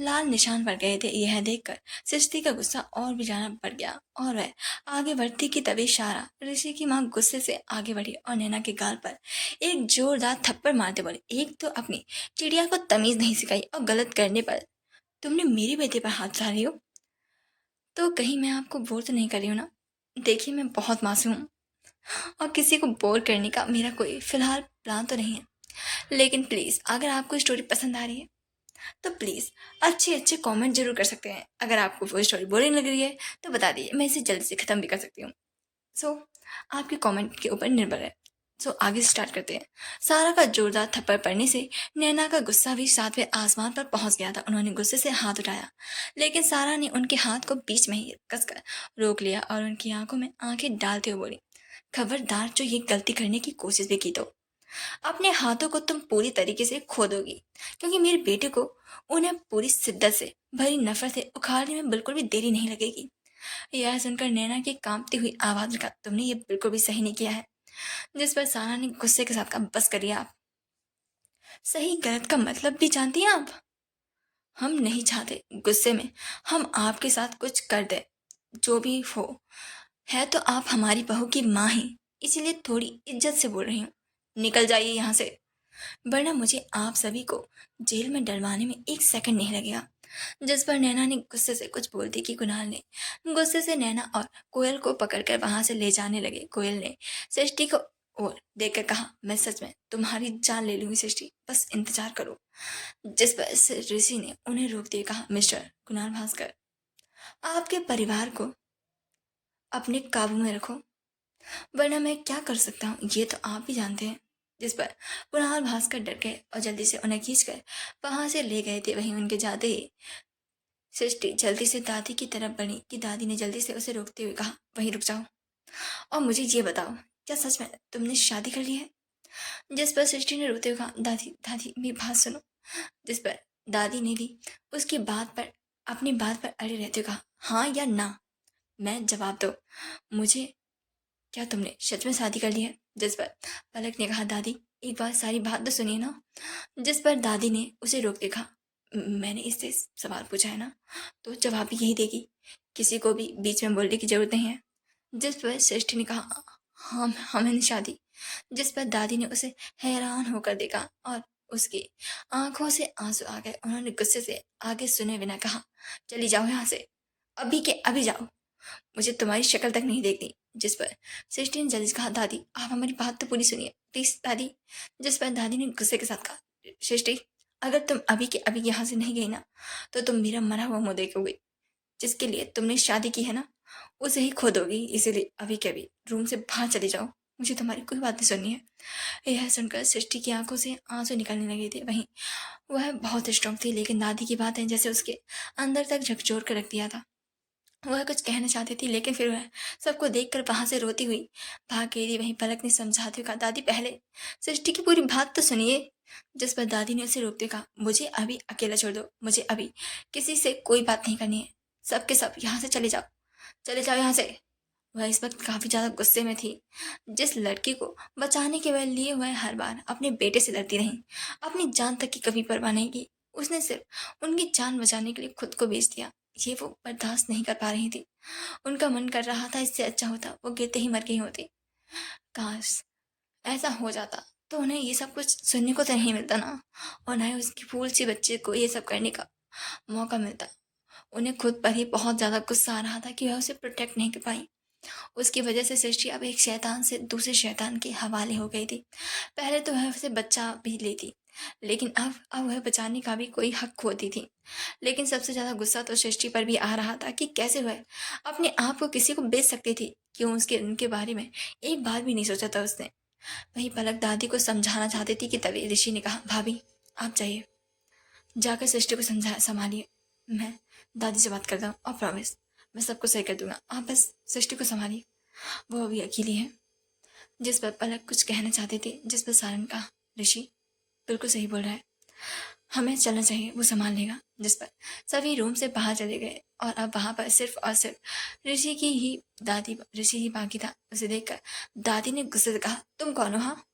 लाल निशान पड़ गए थे। यह देखकर सृष्टि का गुस्सा और भी ज्यादा बढ़ गया और वह आगे बढ़ती की तभी सारा ऋषि की माँ गुस्से से आगे बढ़ी और नैना के गाल पर एक जोरदार थप्पड़ मारते बोली, एक तो अपनी चिड़िया को तमीज नहीं सिखाई और गलत करने पर तुमने मेरी बेटे पर हाथ उठा रही हो। तो कहीं मैं आपको बोर तो नहीं कर रही हूँ ना? देखिए, मैं बहुत मासूम हूँ और किसी को बोर करने का मेरा कोई फिलहाल प्लान तो नहीं है। लेकिन प्लीज़, अगर आपको स्टोरी पसंद आ रही है तो प्लीज़ अच्छे अच्छे कमेंट जरूर कर सकते हैं। अगर आपको वो स्टोरी बोरिंग लग रही है तो बता दीजिए, मैं इसे जल्दी से ख़त्म भी कर सकती हूँ। सो आपके कमेंट के ऊपर निर्भर है। सो आगे स्टार्ट करते हैं। सारा का जोरदार थप्पड़ पड़ने से नैना का गुस्सा भी सातवें आसमान पर पहुंच गया था। उन्होंने गुस्से से हाथ उठाया, लेकिन सारा ने उनके हाथ को बीच में ही कसकर रोक लिया और उनकी आंखों में आंखें डालते हुए बोली, खबरदार जो ये गलती करने की कोशिश भी की तो अपने हाथों को तुम पूरी तरीके से खो दोगी, क्योंकि मेरे बेटे को उन्हें पूरी शिद्दत से भरी नफरत से उखाड़ने में बिल्कुल भी देरी नहीं लगेगी। यह सुनकर नैना की कांपती हुई आवाज में कहा, तुमने ये बिल्कुल भी सही नहीं किया है। जिस पर सारा ने गुस्से के साथ कहा, बस करिए आप। सही गलत का मतलब भी जानती हैं आप? हम नहीं चाहते गुस्से में हम आपके साथ कुछ कर दे। जो भी हो, है तो आप हमारी बहू की माँ ही, इसीलिए थोड़ी इज्जत से बोल रही हूँ। निकल जाइए यहाँ से, वरना मुझे आप सभी को जेल में डलवाने में एक सेकंड नहीं लगेगा। जिस पर नैना ने गुस्से से कुछ बोलती कि कुणाल ने गुस्से से नैना और कोयल को पकड़कर वहां से ले जाने लगे। कोयल ने सृष्टि को और देखकर कहा, मैं सच में तुम्हारी जान ले लूंगी सृष्टि, बस इंतजार करो। जिस पर ऋषि ने उन्हें रोक दिए, कहा, मिस्टर कुणाल भास्कर, आपके परिवार को अपने काबू में रखो, वरना मैं क्या कर सकता हूँ ये तो आप ही जानते हैं। जिस पर कुणाल भास्कर डर गए और जल्दी से उन्हें खींचकर वहां से ले गए थे। वहीं उनके जाते ही सृष्टि जल्दी से दादी की तरफ बढ़ी कि दादी ने जल्दी से उसे रोकते हुए कहा, वहीं रुक जाओ और मुझे ये बताओ, क्या सच में तुमने शादी कर ली है? जिस पर सृष्टि ने रोते हुए कहा, दादी दादी मेरी बात सुनो। जिस पर दादी ने भी उसकी बात पर अपनी बात पर अड़े रहते हुए कहा, हाँ या ना, मैं जवाब दो मुझे, क्या तुमने सच में शादी कर ली है? जिस पर पलक ने कहा, दादी एक बार सारी बात तो सुनिए ना। जिस पर दादी ने उसे रोक के कहा, मैंने इससे सवाल पूछा है ना, तो जवाब भी यही देगी, किसी को भी बीच में बोलने की जरूरत नहीं है। जिस पर श्रेष्ठी ने कहा, हाँ मैंने शादी। जिस पर दादी ने उसे हैरान होकर देखा और उसकी आंखों से आंसू आ गए। उन्होंने गुस्से से आगे सुने बिना कहा, चली जाओ यहाँ से, अभी के अभी जाओ, मुझे तुम्हारी शक्ल तक नहीं देखनी। जिस पर सृष्टि ने जल्दी से कहा, दादी आप हमारी बात तो पूरी सुनिए प्लीज दादी। जिस पर दादी ने गुस्से के साथ कहा, सृष्टि अगर तुम अभी के अभी यहाँ से नहीं गई ना, तो तुम मेरा मरा हुआ मुंह देखोगी। जिसके लिए तुमने शादी की है ना, उसे ही खो दोगी, इसीलिए अभी के अभी रूम से बाहर चले जाओ, मुझे तुम्हारी कोई बात नहीं सुननी है। यह सुनकर सृष्टि की आंखों से आंसू निकलने लगे थे। वहीं वह बहुत स्ट्रांग थी, लेकिन दादी की बातें जैसे उसके अंदर तक झकझोर कर रख दिया था। वह कुछ कहना चाहती थी, लेकिन फिर वह सबको देखकर वहां से रोती हुई भाग गई थी। वहीं पलक ने समझाते हुए कहा, दादी पहले सृष्टि की पूरी बात तो सुनिए। जिस पर दादी ने उसे रोकते हुए कहा, मुझे अभी अकेला छोड़ दो, मुझे अभी किसी से कोई बात नहीं करनी है, सबके सब यहाँ से चले जाओ, चले जाओ यहाँ से। वह इस वक्त काफी ज्यादा गुस्से में थी। जिस लड़की को बचाने के लिए वह हर बार अपने बेटे से लड़ती रही, अपनी जान तक की कभी परवाह नहीं की, उसने सिर्फ उनकी जान बचाने के लिए खुद को बेच दिया। ये वो बर्दाश्त नहीं कर पा रही थी। उनका मन कर रहा था इससे अच्छा होता वो गिरते ही मर गई होती। काश ऐसा हो जाता तो उन्हें ये सब कुछ सुनने को तो नहीं मिलता ना, और ना ही उसकी फूल सी बच्चे को ये सब करने का मौका मिलता। उन्हें खुद पर ही बहुत ज्यादा गुस्सा आ रहा था कि वह उसे प्रोटेक्ट नहीं कर पाई। उसकी वजह से सृष्टि अब एक शैतान से दूसरे शैतान के हवाले हो गई थी। पहले तो वह उसे बच्चा भी लेती, लेकिन अब वह बचाने का भी कोई हक खोती थी। लेकिन सबसे ज्यादा गुस्सा तो सृष्टि पर भी आ रहा था कि कैसे वह अपने आप को किसी को बेच सकती थी। क्यों उसके उनके बारे में एक बार भी नहीं सोचा था उसने। वहीं पलक दादी को समझाना चाहती थी कि तभी ऋषि ने कहा, भाभी आप जाइए, जाकर सृष्टि को समझा संभालिए, मैं दादी से बात करता हूँ और प्रॉमिस मैं सबको सही कर दूंगा, आप बस सृष्टि को संभालिए, वो अभी अकेली है। जिस पर पलक कुछ कहना चाहती थी, जिस पर सारंग कहा, ऋषि बिल्कुल सही बोल रहा है, हमें चलना चाहिए, वो संभाल लेगा। जिस पर सभी रूम से बाहर चले गए और अब वहां पर सिर्फ और सिर्फ ऋषि ही बाकी था। उसे देखकर दादी ने गुस्से से कहा, तुम कौन हो हाँ,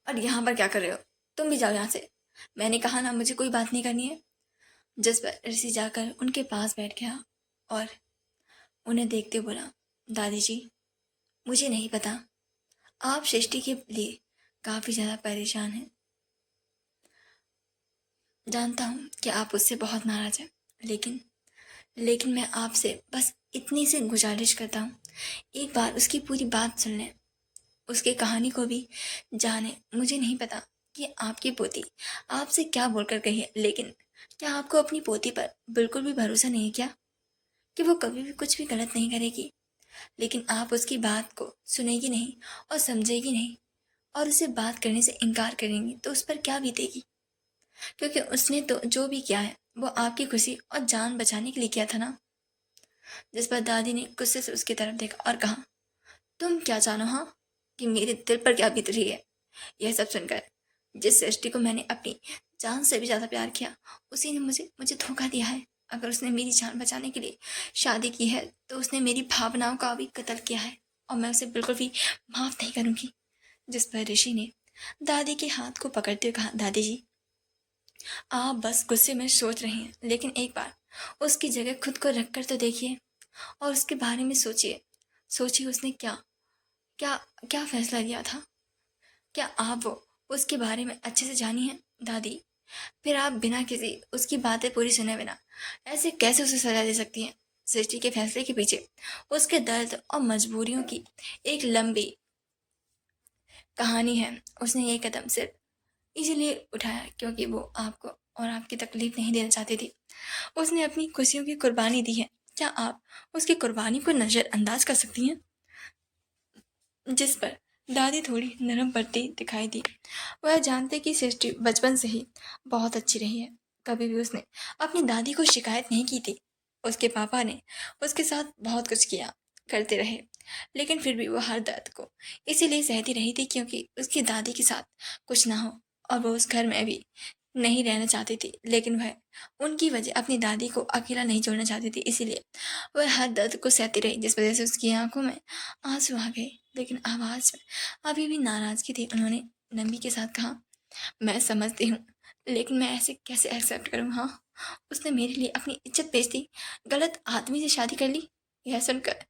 और यहाँ पर क्या कर रहे हो? तुम भी जाओ यहाँ से, मैंने कहा ना मुझे कोई बात नहीं करनी है। जिस पर ऋषि जाकर उनके पास बैठ गया और उन्हें देखते हुए बोला, दादी जी मुझे नहीं पता, आप सृष्टि के लिए काफी ज्यादा परेशान हैं, जानता हूँ कि आप उससे बहुत नाराज हैं, लेकिन लेकिन मैं आपसे बस इतनी सी गुजारिश करता हूँ, एक बार उसकी पूरी बात सुन लें, उसकी कहानी को भी जाने। मुझे नहीं पता कि आपकी पोती आपसे क्या बोलकर गई है, लेकिन क्या आपको अपनी पोती पर बिल्कुल भी भरोसा नहीं है क्या, कि वो कभी भी कुछ भी गलत नहीं करेगी? लेकिन आप उसकी बात को सुनेगी नहीं और समझेगी नहीं और उसे बात करने से इनकार करेंगी तो उस पर क्या बीतेगी? क्योंकि उसने तो जो भी किया है वो आपकी खुशी और जान बचाने के लिए किया था ना। जिस पर दादी ने गुस्से से उसकी तरफ देखा और कहा, तुम क्या जानो हाँ कि मेरे दिल पर क्या बीत रही है? यह सब सुनकर, जिस सृष्टि को मैंने अपनी जान से भी ज्यादा प्यार किया, उसी ने मुझे मुझे धोखा दिया है। अगर उसने मेरी जान बचाने के लिए शादी की है तो उसने मेरी भावनाओं का भी कत्ल किया है, और मैं उसे बिल्कुल भी माफ नहीं करूंगी। जिस पर ऋषि ने दादी के हाथ को पकड़ते हुए कहा, दादी जी आप बस गुस्से में सोच रही हैं, लेकिन एक बार उसकी जगह खुद को रख कर तो देखिए और उसके बारे में सोचिए। सोचिए उसने क्या क्या क्या फैसला लिया था। क्या आप वो उसके बारे में अच्छे से जानी हैं दादी? फिर आप बिना किसी उसकी बातें पूरी सुने बिना ऐसे कैसे उसे सजा दे सकती हैं? सृष्टि के फैसले के पीछे उसके दर्द और मजबूरियों की एक लंबी कहानी है। उसने ये कदम सिर्फ इसीलिए उठाया क्योंकि वो आपको और आपकी तकलीफ नहीं देना चाहती थी। उसने अपनी खुशियों की कुर्बानी दी है। क्या आप उसकी कुर्बानी को नज़रअंदाज कर सकती हैं? जिस पर दादी थोड़ी नरम पड़ती दिखाई दी। वह जानते कि सृष्टि बचपन से ही बहुत अच्छी रही है। कभी भी उसने अपनी दादी को शिकायत नहीं की थी। उसके पापा ने उसके साथ बहुत कुछ किया करते रहे, लेकिन फिर भी वो हर दर्द को इसीलिए सहती रही थी क्योंकि उसकी दादी के साथ कुछ ना हो। और वो उस घर में भी नहीं रहना चाहती थी, लेकिन वह उनकी वजह अपनी दादी को अकेला नहीं छोड़ना चाहती थी। इसीलिए वह हर दर्द को सहती रही, जिस वजह से उसकी आंखों में आंसू आ गए, लेकिन आवाज में अभी भी नाराजगी थी। उन्होंने नमी के साथ कहा, मैं समझती हूँ, लेकिन मैं ऐसे कैसे एक्सेप्ट करूँ? हाँ, उसने मेरे लिए अपनी इज्जत बेच दी, गलत आदमी से शादी कर ली। यह सुनकर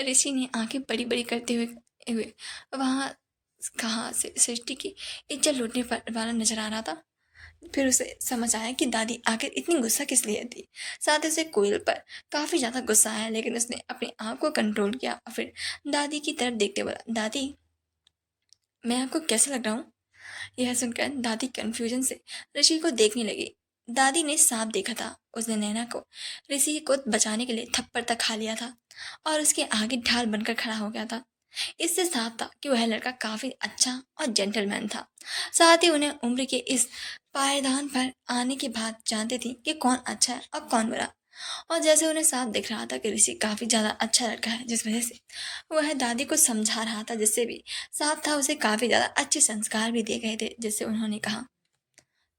ऋषि ने आंखें बड़ी बड़ी करते हुए वहां कहाँ से सृष्टि की इज्जत लूटने पर वाला नजर आ रहा था। फिर उसे समझ आया कि दादी आखिर इतनी गुस्सा किस लिए थी। साथ ही उसे कोयल पर काफी ज्यादा गुस्सा आया, लेकिन उसने अपने आप को कंट्रोल किया और फिर दादी की तरफ देखते बोला, दादी, मैं आपको कैसा लग रहा हूँ? यह सुनकर दादी कंफ्यूजन से ऋषि को देखने लगी। दादी ने साफ देखा था, उसने नैना को ऋषि को बचाने के लिए थप्पड़ तक खा लिया था और उसके आगे ढाल बनकर खड़ा हो गया था। इससे साफ था कि वह लड़का काफी अच्छा और जेंटलमैन था। साथ ही उन्हें उम्र के इस पायदान पर आने के बाद जानती थी कि कौन अच्छा है और कौन बुरा। और जैसे उन्हें साफ दिख रहा था कि ऋषि काफी ज्यादा अच्छा लड़का है, जिस वजह से वह दादी को समझा रहा था, जिससे भी साफ था उसे काफी ज्यादा अच्छे संस्कार भी दिए गए थे। जिससे उन्होंने कहा,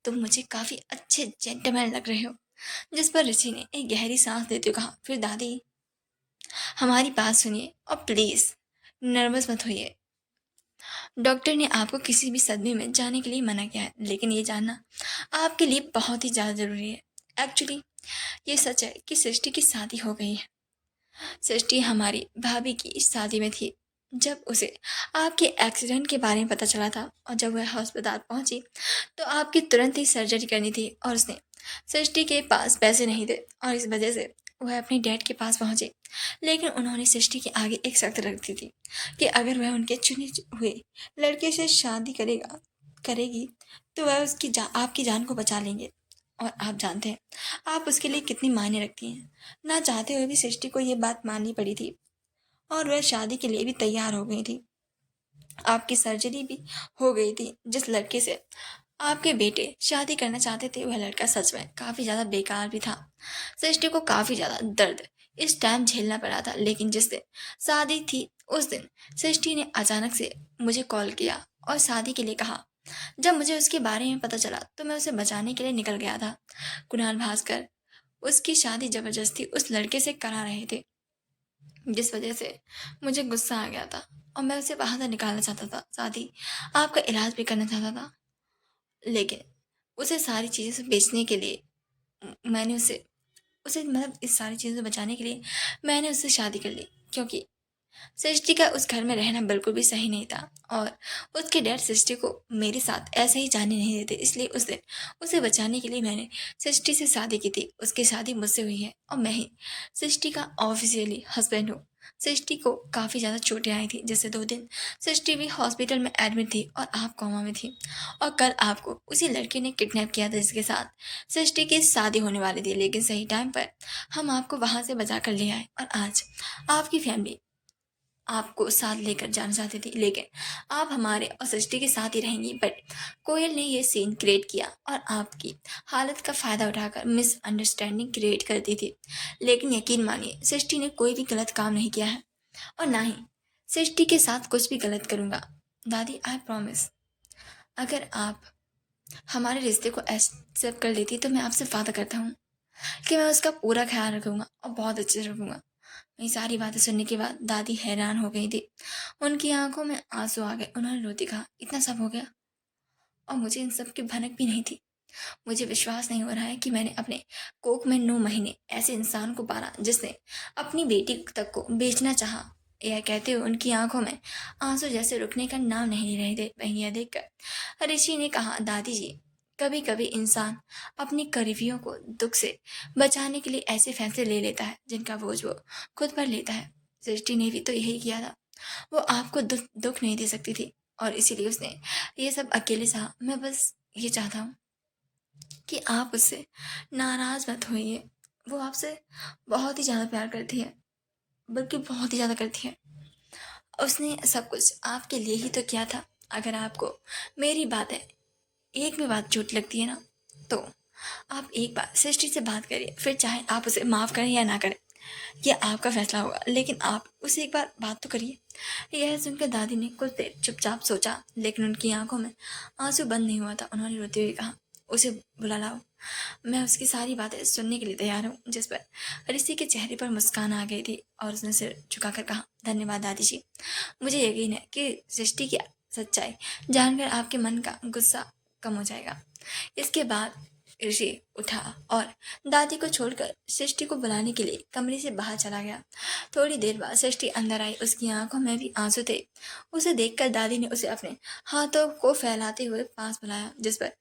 तुम मुझे काफी अच्छे जेंटलमैन लग रहे हो। जिस पर ऋषि ने एक गहरी सांस लेते हुए कहा, फिर दादी, हमारी बात सुनिए और प्लीज नर्वस मत होइए। डॉक्टर ने आपको किसी भी सदमे में जाने के लिए मना किया है, लेकिन ये जानना आपके लिए बहुत ही ज़्यादा ज़रूरी है। एक्चुअली ये सच है कि सृष्टि की शादी हो गई है। सृष्टि हमारी भाभी की शादी में थी जब उसे आपके एक्सीडेंट के बारे में पता चला था, और जब वह अस्पताल पहुंची तो आपकी तुरंत ही सर्जरी करनी थी और उसने सृष्टि के पास पैसे नहीं थे, और इस वजह से वह अपने डैड के पास पहुंचे। लेकिन उन्होंने सृष्टि के आगे एक शर्त रख दी थी कि अगर वह उनके चुने हुए लड़के से शादी करेगी तो वह आपकी जान को बचा लेंगे। और आप जानते हैं आप उसके लिए कितनी मायने रखती हैं। ना चाहते हुए भी सृष्टि को ये बात माननी पड़ी थी और वह शादी के लिए भी तैयार हो गई थी। आपकी सर्जरी भी हो गई थी। जिस लड़के से आपके बेटे शादी करना चाहते थे वह लड़का सच में काफी ज्यादा बेकार भी था। सृष्टि को काफी ज्यादा दर्द इस टाइम झेलना पड़ा था, लेकिन जिस दिन शादी थी उस दिन सृष्टि ने अचानक से मुझे कॉल किया और शादी के लिए कहा। जब मुझे उसके बारे में पता चला तो मैं उसे बचाने के लिए निकल गया था। कुणाल भास्कर उसकी शादी जबरदस्ती उस लड़के से करा रहे थे, जिस वजह से मुझे गुस्सा आ गया था और मैं उसे वहां से निकालना चाहता था, साथ ही आपका इलाज भी करना चाहता था। लेकिन उसे सारी चीज़ें से बेचने के लिए मैंने उसे उसे मतलब इस सारी चीज़ों से बचाने के लिए मैंने उससे शादी कर ली, क्योंकि सृष्टि का उस घर में रहना बिल्कुल भी सही नहीं था और उसके डैड सृष्टि को मेरे साथ ऐसे ही जाने नहीं देते। इसलिए उस दिन उसे बचाने के लिए मैंने सृष्टि से शादी की थी। उसकी शादी मुझसे हुई है और मैं ही सृष्टि का ऑफिशियली हस्बैंड हूँ। सृष्टि को काफ़ी ज़्यादा चोटें आई थी, जैसे 2 दिन सृष्टि भी हॉस्पिटल में एडमिट थी और आप कोमा में थी। और कल आपको उसी लड़के ने किडनैप किया था जिसके साथ सृष्टि की शादी होने वाली थी, लेकिन सही टाइम पर हम आपको वहाँ से बचा कर ले आए और आज आपकी फैमिली आपको साथ लेकर जाना चाहती थी, लेकिन आप हमारे और सृष्टि के साथ ही रहेंगी। बट कोयल ने ये सीन क्रिएट किया और आपकी हालत का फ़ायदा उठाकर मिसअंडरस्टैंडिंग क्रिएट कर दी थी। लेकिन यकीन मानिए सृष्टि ने कोई भी गलत काम नहीं किया है और ना ही सृष्टि के साथ कुछ भी गलत करूँगा। दादी, आई प्रॉमिस, अगर आप हमारे रिश्ते को एक्सेप्ट कर लेती तो मैं आपसे वादा करता हूँ कि मैं उसका पूरा ख्याल रखूँगा और बहुत अच्छे से रखूँगा। ये सारी बातें सुनने के बाद दादी हैरान हो गई थी। उनकी आंखों में आंसू आ गए। उन्होंने रोती कहा, इतना सब हो गया और मुझे इन सब की भनक भी नहीं थी। मुझे विश्वास नहीं हो रहा है कि मैंने अपने कोख में 9 महीने ऐसे इंसान को पाला जिसने अपनी बेटी तक को बेचना चाहा। यह कहते हुए उनकी आंखों में आंसू जैसे रुकने का नाम नहीं ले रहे थे। वहीं यह देखकर ऋषि ने कहा, दादी जी, कभी कभी इंसान अपनी करीबियों को दुख से बचाने के लिए ऐसे फैसले ले लेता है जिनका बोझ वो खुद पर लेता है। सृष्टि ने भी तो यही किया था। वो आपको दुख दुख नहीं दे सकती थी और इसीलिए उसने ये सब अकेले सहा। मैं बस ये चाहता हूँ कि आप उससे नाराज मत होइए। वो आपसे बहुत ही ज़्यादा प्यार करती है, बल्कि बहुत ही ज़्यादा करती है। उसने सब कुछ आपके लिए ही तो किया था। अगर आपको मेरी बातें एक भी बात चोट लगती है ना, तो आप एक बार सृष्टि से बात करिए। फिर चाहे आप उसे माफ़ करें या ना करें, यह आपका फैसला होगा, लेकिन आप उसे एक बार बात तो करिए। यह सुनकर दादी ने कुछ देर चुपचाप सोचा, लेकिन उनकी आंखों में आंसू बंद नहीं हुआ था। उन्होंने रोते हुए कहा, उसे बुला लाओ। मैं उसकी सारी बातें सुनने के लिए तैयार हूँ। जिस पर ऋषि के चेहरे पर मुस्कान आ गई थी और उसने सिर झुकाकर कहा, धन्यवाद दादी जी। मुझे यकीन है कि सृष्टि की सच्चाई जानकर आपके मन का गुस्सा कम हो जाएगा। इसके बाद ऋषि उठा और दादी को छोड़कर सृष्टि को बुलाने के लिए कमरे से बाहर चला गया। थोड़ी देर बाद सृष्टि अंदर आई। उसकी आंखों में भी आंसू थे। उसे देखकर दादी ने उसे अपने हाथों को फैलाते हुए पास बुलाया, जिस पर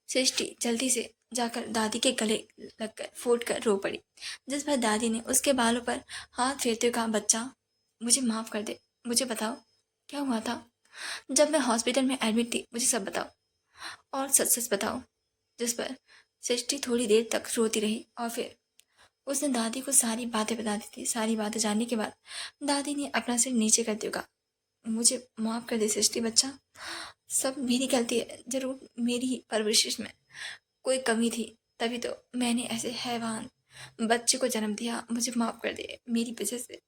सृष्टि जल्दी से जाकर दादी के गले लगकर फूट कर रो पड़ी। जिस पर दादी ने उसके बालों पर हाथ फेरते हुए कहा, बच्चा, मुझे माफ़ कर दे। मुझे बताओ क्या हुआ था जब मैं हॉस्पिटल में एडमिट थी। मुझे सब बताओ और सच सच बताओ। जिस पर सृष्टि थोड़ी देर तक रोती रही और फिर उसने दादी को सारी बातें बता दी थी। सारी बातें जानने के बाद दादी ने अपना सिर नीचे करते हुए कहा, मुझे माफ़ कर दे सृष्टि बच्चा। सब मेरी गलती है। जरूर मेरी ही परवरिश में कोई कमी थी, तभी तो मैंने ऐसे हैवान बच्चे को जन्म दिया। मुझे माफ़ कर दे। मेरी वजह से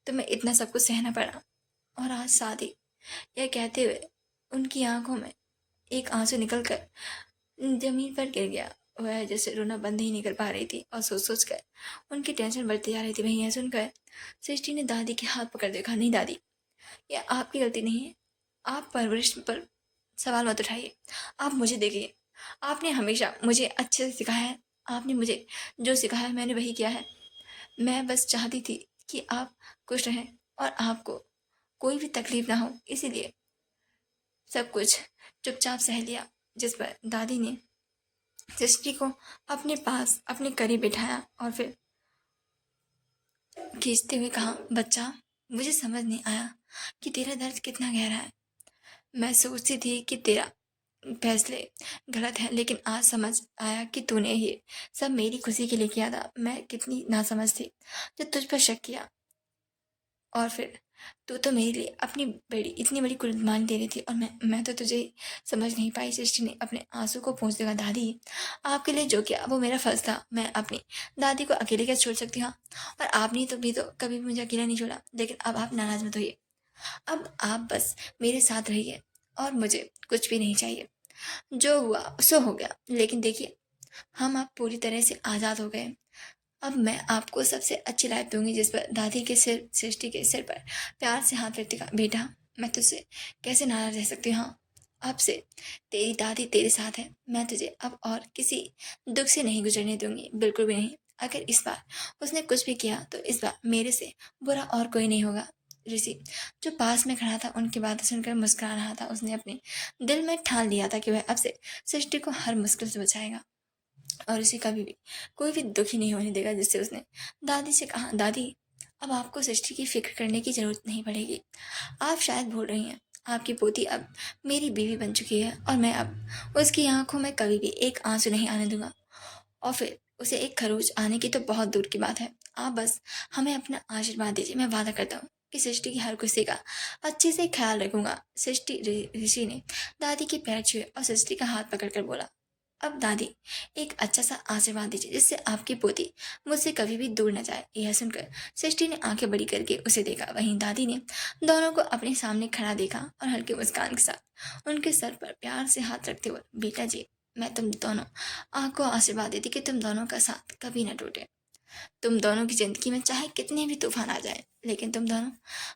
तुम्हें इतना सब कुछ सहना पड़ा। और आज शादी, यह कहते हुए उनकी आंखों में एक आंसू निकल कर जमीन पर गिर गया। वह जैसे रोना बंद ही नहीं कर पा रही थी और सोच सोच कर उनकी टेंशन बढ़ती जा रही थी। वहीं यह सुनकर सृष्टि ने दादी के हाथ पकड़ देखा, नहीं दादी, यह आपकी गलती नहीं है। आप परवरिश पर सवाल मत उठाइए। आप मुझे देखिए। आपने हमेशा मुझे अच्छे से सिखाया है। आपने मुझे जो सिखाया मैंने वही किया है। मैं बस चाहती थी कि आप खुश रहें और आपको कोई भी तकलीफ ना हो, इसीलिए सब कुछ चुपचाप सह लिया। जिस पर दादी ने सृष्टि को अपने पास अपने करीब बिठाया और फिर खींचते हुए कहा, बच्चा, मुझे समझ नहीं आया कि तेरा दर्द कितना गहरा है। मैं सोचती थी कि तेरा फैसले गलत है, लेकिन आज समझ आया कि तूने ये सब मेरी खुशी के लिए किया था। मैं कितनी नासमझ थी जो तुझ पर शक किया, और फिर तू तो मेरे लिए अपनी बड़ी इतनी बड़ी कुर्बानी दे रही थी और मैं तो तुझे समझ नहीं पाई। सृष्टि ने अपने आंसू को पोंछ देगा, दादी, आपके लिए जो किया वो मेरा फर्ज था। मैं अपनी दादी को अकेले क्या छोड़ सकती हूँ, और आपने तो भी तो कभी भी मुझे अकेला नहीं छोड़ा। लेकिन अब आप नाराज मत होइए। अब आप बस मेरे साथ रहिए और मुझे कुछ भी नहीं चाहिए। जो हुआ सो हो गया, लेकिन देखिए, हम अब पूरी तरह से आज़ाद हो गए। अब मैं आपको सबसे अच्छी लाइफ दूंगी। जिस पर दादी के सिर सृष्टि के सिर पर प्यार से हाथ रखते कहा, बेटा, मैं तुझसे कैसे नाराज रह सकती हूँ। हाँ, अब से तेरी दादी तेरे साथ है। मैं तुझे अब और किसी दुख से नहीं गुजरने दूंगी, बिल्कुल भी नहीं। अगर इस बार उसने कुछ भी किया तो इस बार मेरे से बुरा और कोई नहीं होगा। ऋषि, जो पास में खड़ा था, उनकी बातें सुनकर मुस्कुरा रहा था। उसने अपने दिल में ठान लिया था कि वह अब से सृष्टि को हर मुश्किल से बचाएगा और उसे कभी भी कोई भी दुखी नहीं होने देगा। जिससे उसने दादी से कहा, दादी, अब आपको सृष्टि की फिक्र करने की जरूरत नहीं पड़ेगी। आप शायद भूल रही हैं, आपकी पोती अब मेरी बीवी बन चुकी है और मैं अब उसकी आंखों में कभी भी एक आंसू नहीं आने दूंगा। और फिर उसे एक खरोच आने की तो बहुत दूर की बात है। आप बस हमें अपना आशीर्वाद दीजिए। मैं वादा करता हूँ कि सृष्टि की हर खुशी का अच्छे से ख्याल रखूंगा। सृष्टि ऋषि ने दादी के पैर छुए और सृष्टि का हाथ पकड़कर बोला, अब दादी, एक अच्छा सा आशीर्वाद दीजिए जिससे आपकी पोती मुझसे कभी भी दूर न जाए। यह सुनकर सृष्टि ने आंखें बड़ी करके उसे देखा। वहीं दादी ने दोनों को अपने सामने खड़ा देखा और हल्के मुस्कान के साथ उनके सर पर प्यार से हाथ रखते हुए, बेटा जी, मैं तुम दोनों आपको आशीर्वाद देती कि तुम दोनों का साथ कभी न टूटे। तुम दोनों की जिंदगी में चाहे कितने भी तूफान आ जाए, लेकिन तुम दोनों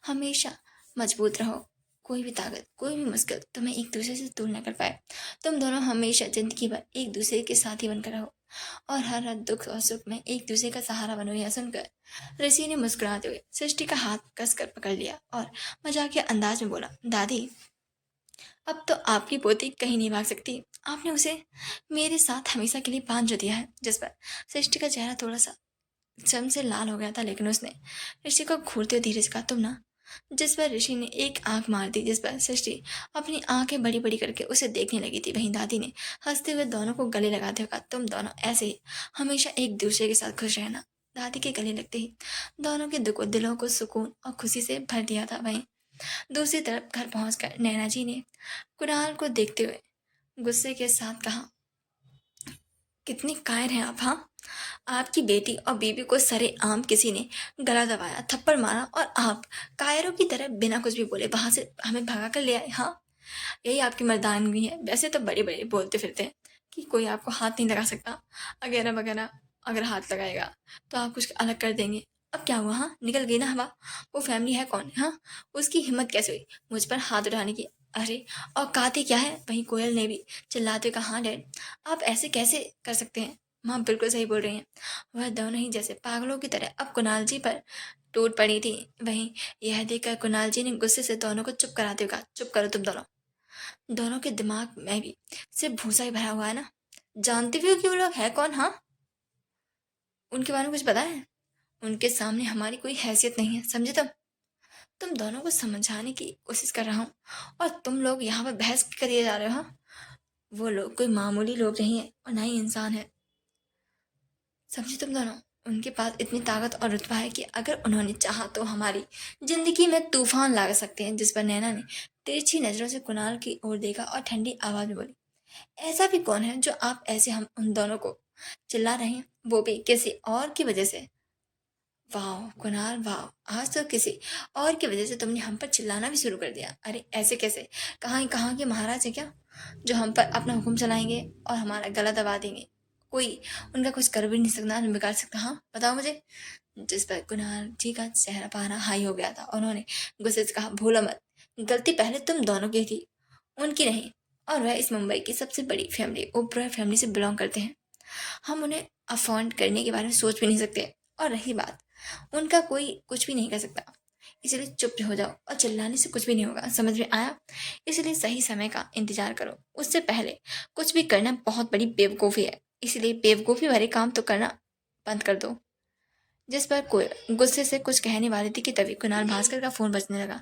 हमेशा मजबूत रहो। कोई भी ताकत, कोई भी मुश्किल तुम्हें एक दूसरे से दूर न कर पाए। तुम दोनों हमेशा जिंदगी भर एक दूसरे के साथी बनकर रहो। और हर हर दुख और सुख में एक दूसरे का सहारा बनो। यह सुनकर ऋषि ने मुस्कुराते हुए सृष्टि का हाथ कसकर पकड़ लिया और मजाकिया अंदाज में बोला, दादी, अब तो आपकी पोती कहीं नहीं भाग सकती। आपने उसे मेरे साथ हमेशा के लिए बांध जो दिया है। जिस पर सृष्टि का चेहरा थोड़ा सा शर्म से लाल हो गया था, लेकिन उसने ऋषि को घूरते हुए धीरे से कहा, तुम ना। जिस पर ऋषि ने एक आंख मार दी, जिस पर सृष्टि अपनी आंखें बड़ी बड़ी करके उसे देखने लगी थी। वहीं दादी ने हंसते हुए दोनों को गले लगाते हुए कहा, तुम दोनों ऐसे ही हमेशा एक दूसरे के साथ खुश रहना। दादी के गले लगते ही दोनों के दिलों को सुकून और खुशी से भर दिया था। वहीं दूसरी तरफ घर पहुंचकर नैना जी ने कुणाल को देखते हुए गुस्से के साथ कहा, कितनी कायर हैं आप, हाँ। आपकी बेटी और बीबी को सरेआम किसी ने गला दबाया, थप्पड़ मारा, और आप कायरों की तरह बिना कुछ भी बोले वहां से हमें भगा कर ले आए, हाँ। यही आपकी मर्दानगी है। वैसे तो बड़ी बड़ी बोलते फिरते हैं कि कोई आपको हाथ नहीं लगा सकता, वगैरह वगैरह। अगर हाथ लगाएगा तो आप कुछ अलग कर देंगे। अब क्या हुआ, हाँ, निकल गई ना हवा। वो फैमिली है कौन, हाँ। उसकी हिम्मत कैसे हुई मुझ पर हाथ उठाने की। अरे, और काती क्या है। वहीं कोयल ने भी चिल्लाते हुए कहा, हाँ डैड, आप ऐसे कैसे कर सकते हैं। माँ बिल्कुल सही बोल रही हैं। वह दोनों ही जैसे पागलों की तरह अब कुणाल जी पर टूट पड़ी थी। वहीं यह देखकर कुणाल जी ने गुस्से से दोनों को चुप कराते हुए कहा, चुप करो तुम दोनों। दोनों के दिमाग में भी सिर्फ भूसा ही भरा हुआ है ना। जानते भी हो कि वो लोग है कौन, हाँ। उनके बारे में कुछ पता है। उनके सामने हमारी कोई हैसियत नहीं है, समझे तुम दोनों को समझाने की कोशिश कर रहा हूँ और तुम लोग यहाँ पर बहस करिए जा रहे हो, हाँ। वो लोग कोई मामूली लोग नहीं है और ना ही इंसान है, समझे तुम दोनों। उनके पास इतनी ताकत और रुतबा है कि अगर उन्होंने चाहा तो हमारी जिंदगी में तूफान ला सकते हैं। जिस पर नैना ने तिरछी नजरों से कुणाल की ओर देखा और ठंडी आवाज में बोली, ऐसा भी कौन है जो आप ऐसे हम उन दोनों को चिल्ला रहे हैं, वो भी किसी और की वजह से। वाह कुणाल वाह, आज तो किसी और की वजह से तुमने हम पर चिल्लाना भी शुरू कर दिया। अरे ऐसे कैसे, कहाँ के महाराज है क्या जो हम पर अपना हुक्म चलाएंगे और हमारा गला दबा देंगे। कोई उनका कुछ कर भी नहीं सकता, नहीं बिगाड़ सकता, हाँ बताओ मुझे। जिस पर कुणाल जी का चेहरा पारा हाई हो गया था। उन्होंने गुस्से से कहा, भूलो मत, गलती पहले तुम दोनों की थी, उनकी नहीं। और वह इस मुंबई की सबसे बड़ी फैमिली ओबरॉय फैमिली से बिलोंग करते हैं। हम उन्हें अफॉर्ड करने के बारे में सोच भी नहीं सकते। और रही बात, उनका कोई कुछ भी नहीं कर सकता। इसलिए चुप हो जाओ और चिल्लाने से कुछ भी नहीं होगा, समझ में आया। इसलिए सही समय का इंतजार करो, उससे पहले कुछ भी करना बहुत बड़ी बेवकूफ़ी है। इसलिए बेवकूफ़ी भरे काम तो करना बंद कर दो। जिस पर कोई गुस्से से कुछ कहने वाली थी कि तभी कुणाल भास्कर का फोन बजने लगा।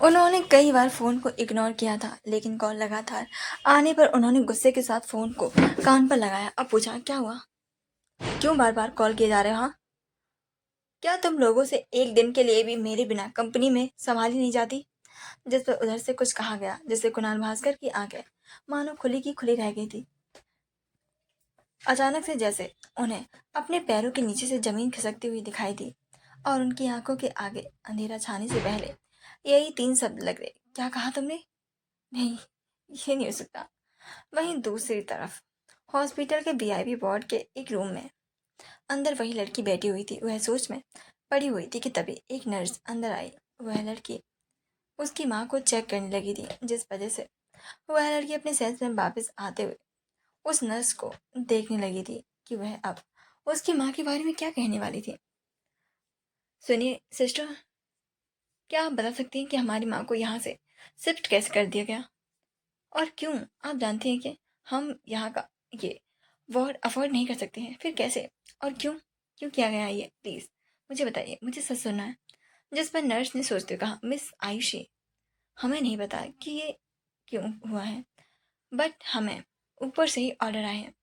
उन्होंने कई बार फोन को इग्नोर किया था, लेकिन कॉल लगातार आने पर उन्होंने गुस्से के साथ फोन को कान पर लगाया। अब पूछा, क्या हुआ, क्यों बार बार कॉल किए जा रहे हो, हाँ। क्या तुम लोगों से एक दिन के लिए भी मेरे बिना कंपनी में संभाली नहीं जाती। जिस पर उधर से कुछ कहा गया, जिससे कुणाल भास्कर की आंखें मानो खुली की खुली रह गई थी। अचानक से जैसे उन्हें अपने पैरों के नीचे से जमीन खिसकती हुई दिखाई दी और उनकी आंखों के आगे अंधेरा छाने से पहले यही तीन शब्द लग रहे, क्या कहा तुमने। नहीं, ये नहीं हो सकता। वहीं दूसरी तरफ हॉस्पिटल के वीआईपी वार्ड के एक रूम में अंदर वही लड़की बैठी हुई थी। वह सोच में पड़ी हुई थी कि तभी एक नर्स अंदर आई। वह लड़की उसकी माँ को चेक करने लगी थी, जिस वजह से वह लड़की अपने सेंस में वापस आते हुए उस नर्स को देखने लगी थी कि वह अब उसकी माँ के बारे में क्या कहने वाली थी। सुनिए सिस्टर, क्या आप बता सकती हैं कि हमारी माँ को यहाँ से शिफ्ट कैसे कर दिया गया और क्यों। आप जानते हैं कि हम यहाँ का ये वार्ड अफोर्ड नहीं कर सकते हैं, फिर कैसे और क्यों, क्यों किया गया ये, प्लीज़ मुझे बताइए, मुझे सच सुनना है। जिस पर नर्स ने सोचते हुए कहा, मिस आयुषी, हमें नहीं पता कि ये क्यों हुआ है, बट हमें ऊपर से ही ऑर्डर आए हैं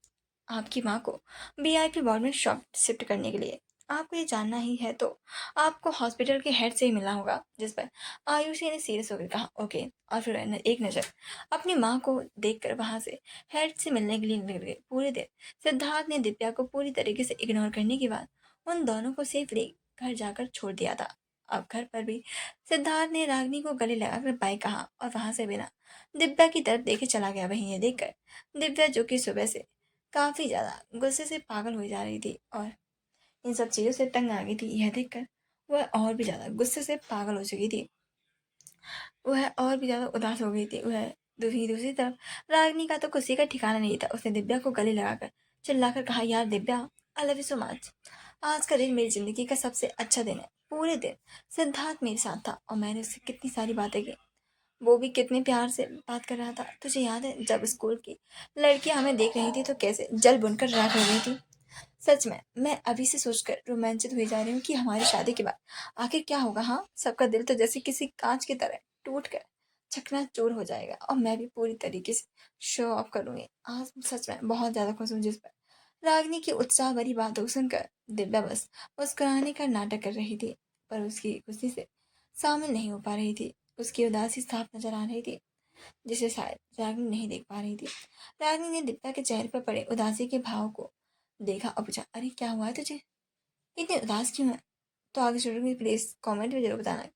आपकी माँ को वीआईपी वार्ड में शिफ्ट करने के लिए। आपको ये जानना ही है तो आपको हॉस्पिटल के हेड से ही मिलना होगा। जिस पर आयुषी ने सीरियस होकर कहा, ओके। और फिर एक नज़र अपनी माँ को देखकर वहां से हेड से मिलने के लिए निकल गए। पूरी देर सिद्धार्थ ने दिव्या को पूरी तरीके से इग्नोर करने के बाद उन दोनों को सेफली घर जाकर छोड़ दिया था। अब घर पर भी सिद्धार्थ ने रागिनी को गले लगाकर बाय कहा और वहां से बिना दिव्या की तरफ देखे चला गया। वहीं ये देखकर दिव्या, जो कि सुबह से काफी ज्यादा गुस्से से पागल हो जा रही थी और इन सब चीजों से तंग आ गई थी, यह देखकर वह और भी ज्यादा गुस्से से पागल हो चुकी थी। वह और भी ज्यादा उदास हो गई थी। वह दूसरी दूसरी तरफ रागिनी का तो खुशी का ठिकाना नहीं था। उसने दिव्या को गले लगाकर चिल्लाकर कहा, यार Divya, I love you so much. आज का दिन मेरी जिंदगी का सबसे अच्छा दिन है। पूरे दिन सिद्धार्थ मेरे साथ था और मैंने उससे कितनी सारी बातें की। वो भी कितने प्यार से बात कर रहा था। तुझे याद है जब स्कूल की लड़कियां हमें देख रही थी तो कैसे जल बुनकर राख हो रही थी। सच में मैं अभी से सोचकर रोमांचित हुई जा रही हूँ कि हमारी शादी के बाद आखिर क्या होगा। हाँ, सबका दिल तो जैसे किसी कांच की तरह टूट कर चकनाचूर हो जाएगा और मैं भी पूरी तरीके से शो ऑफ करूंगी। आज सच में बहुत ज्यादा खुश हूँ। जिस पर रागिनी की उत्साह भरी बातों को सुनकर दिव्या बस मुस्कुराने का नाटक कर रही थी, पर उसकी खुशी से शामिल नहीं हो पा रही थी। उसकी उदासी साफ नजर आ रही थी, जिसे शायद रागिनी नहीं देख पा रही थी। रागिनी ने दिव्या के चेहरे पर पड़े उदासी के भाव को देखा और पूछा, अरे क्या हुआ है तुझे, इतनी उदास क्यों है? तो आगे छोड़ूंगी, प्लीज कमेंट में जरूर बताना।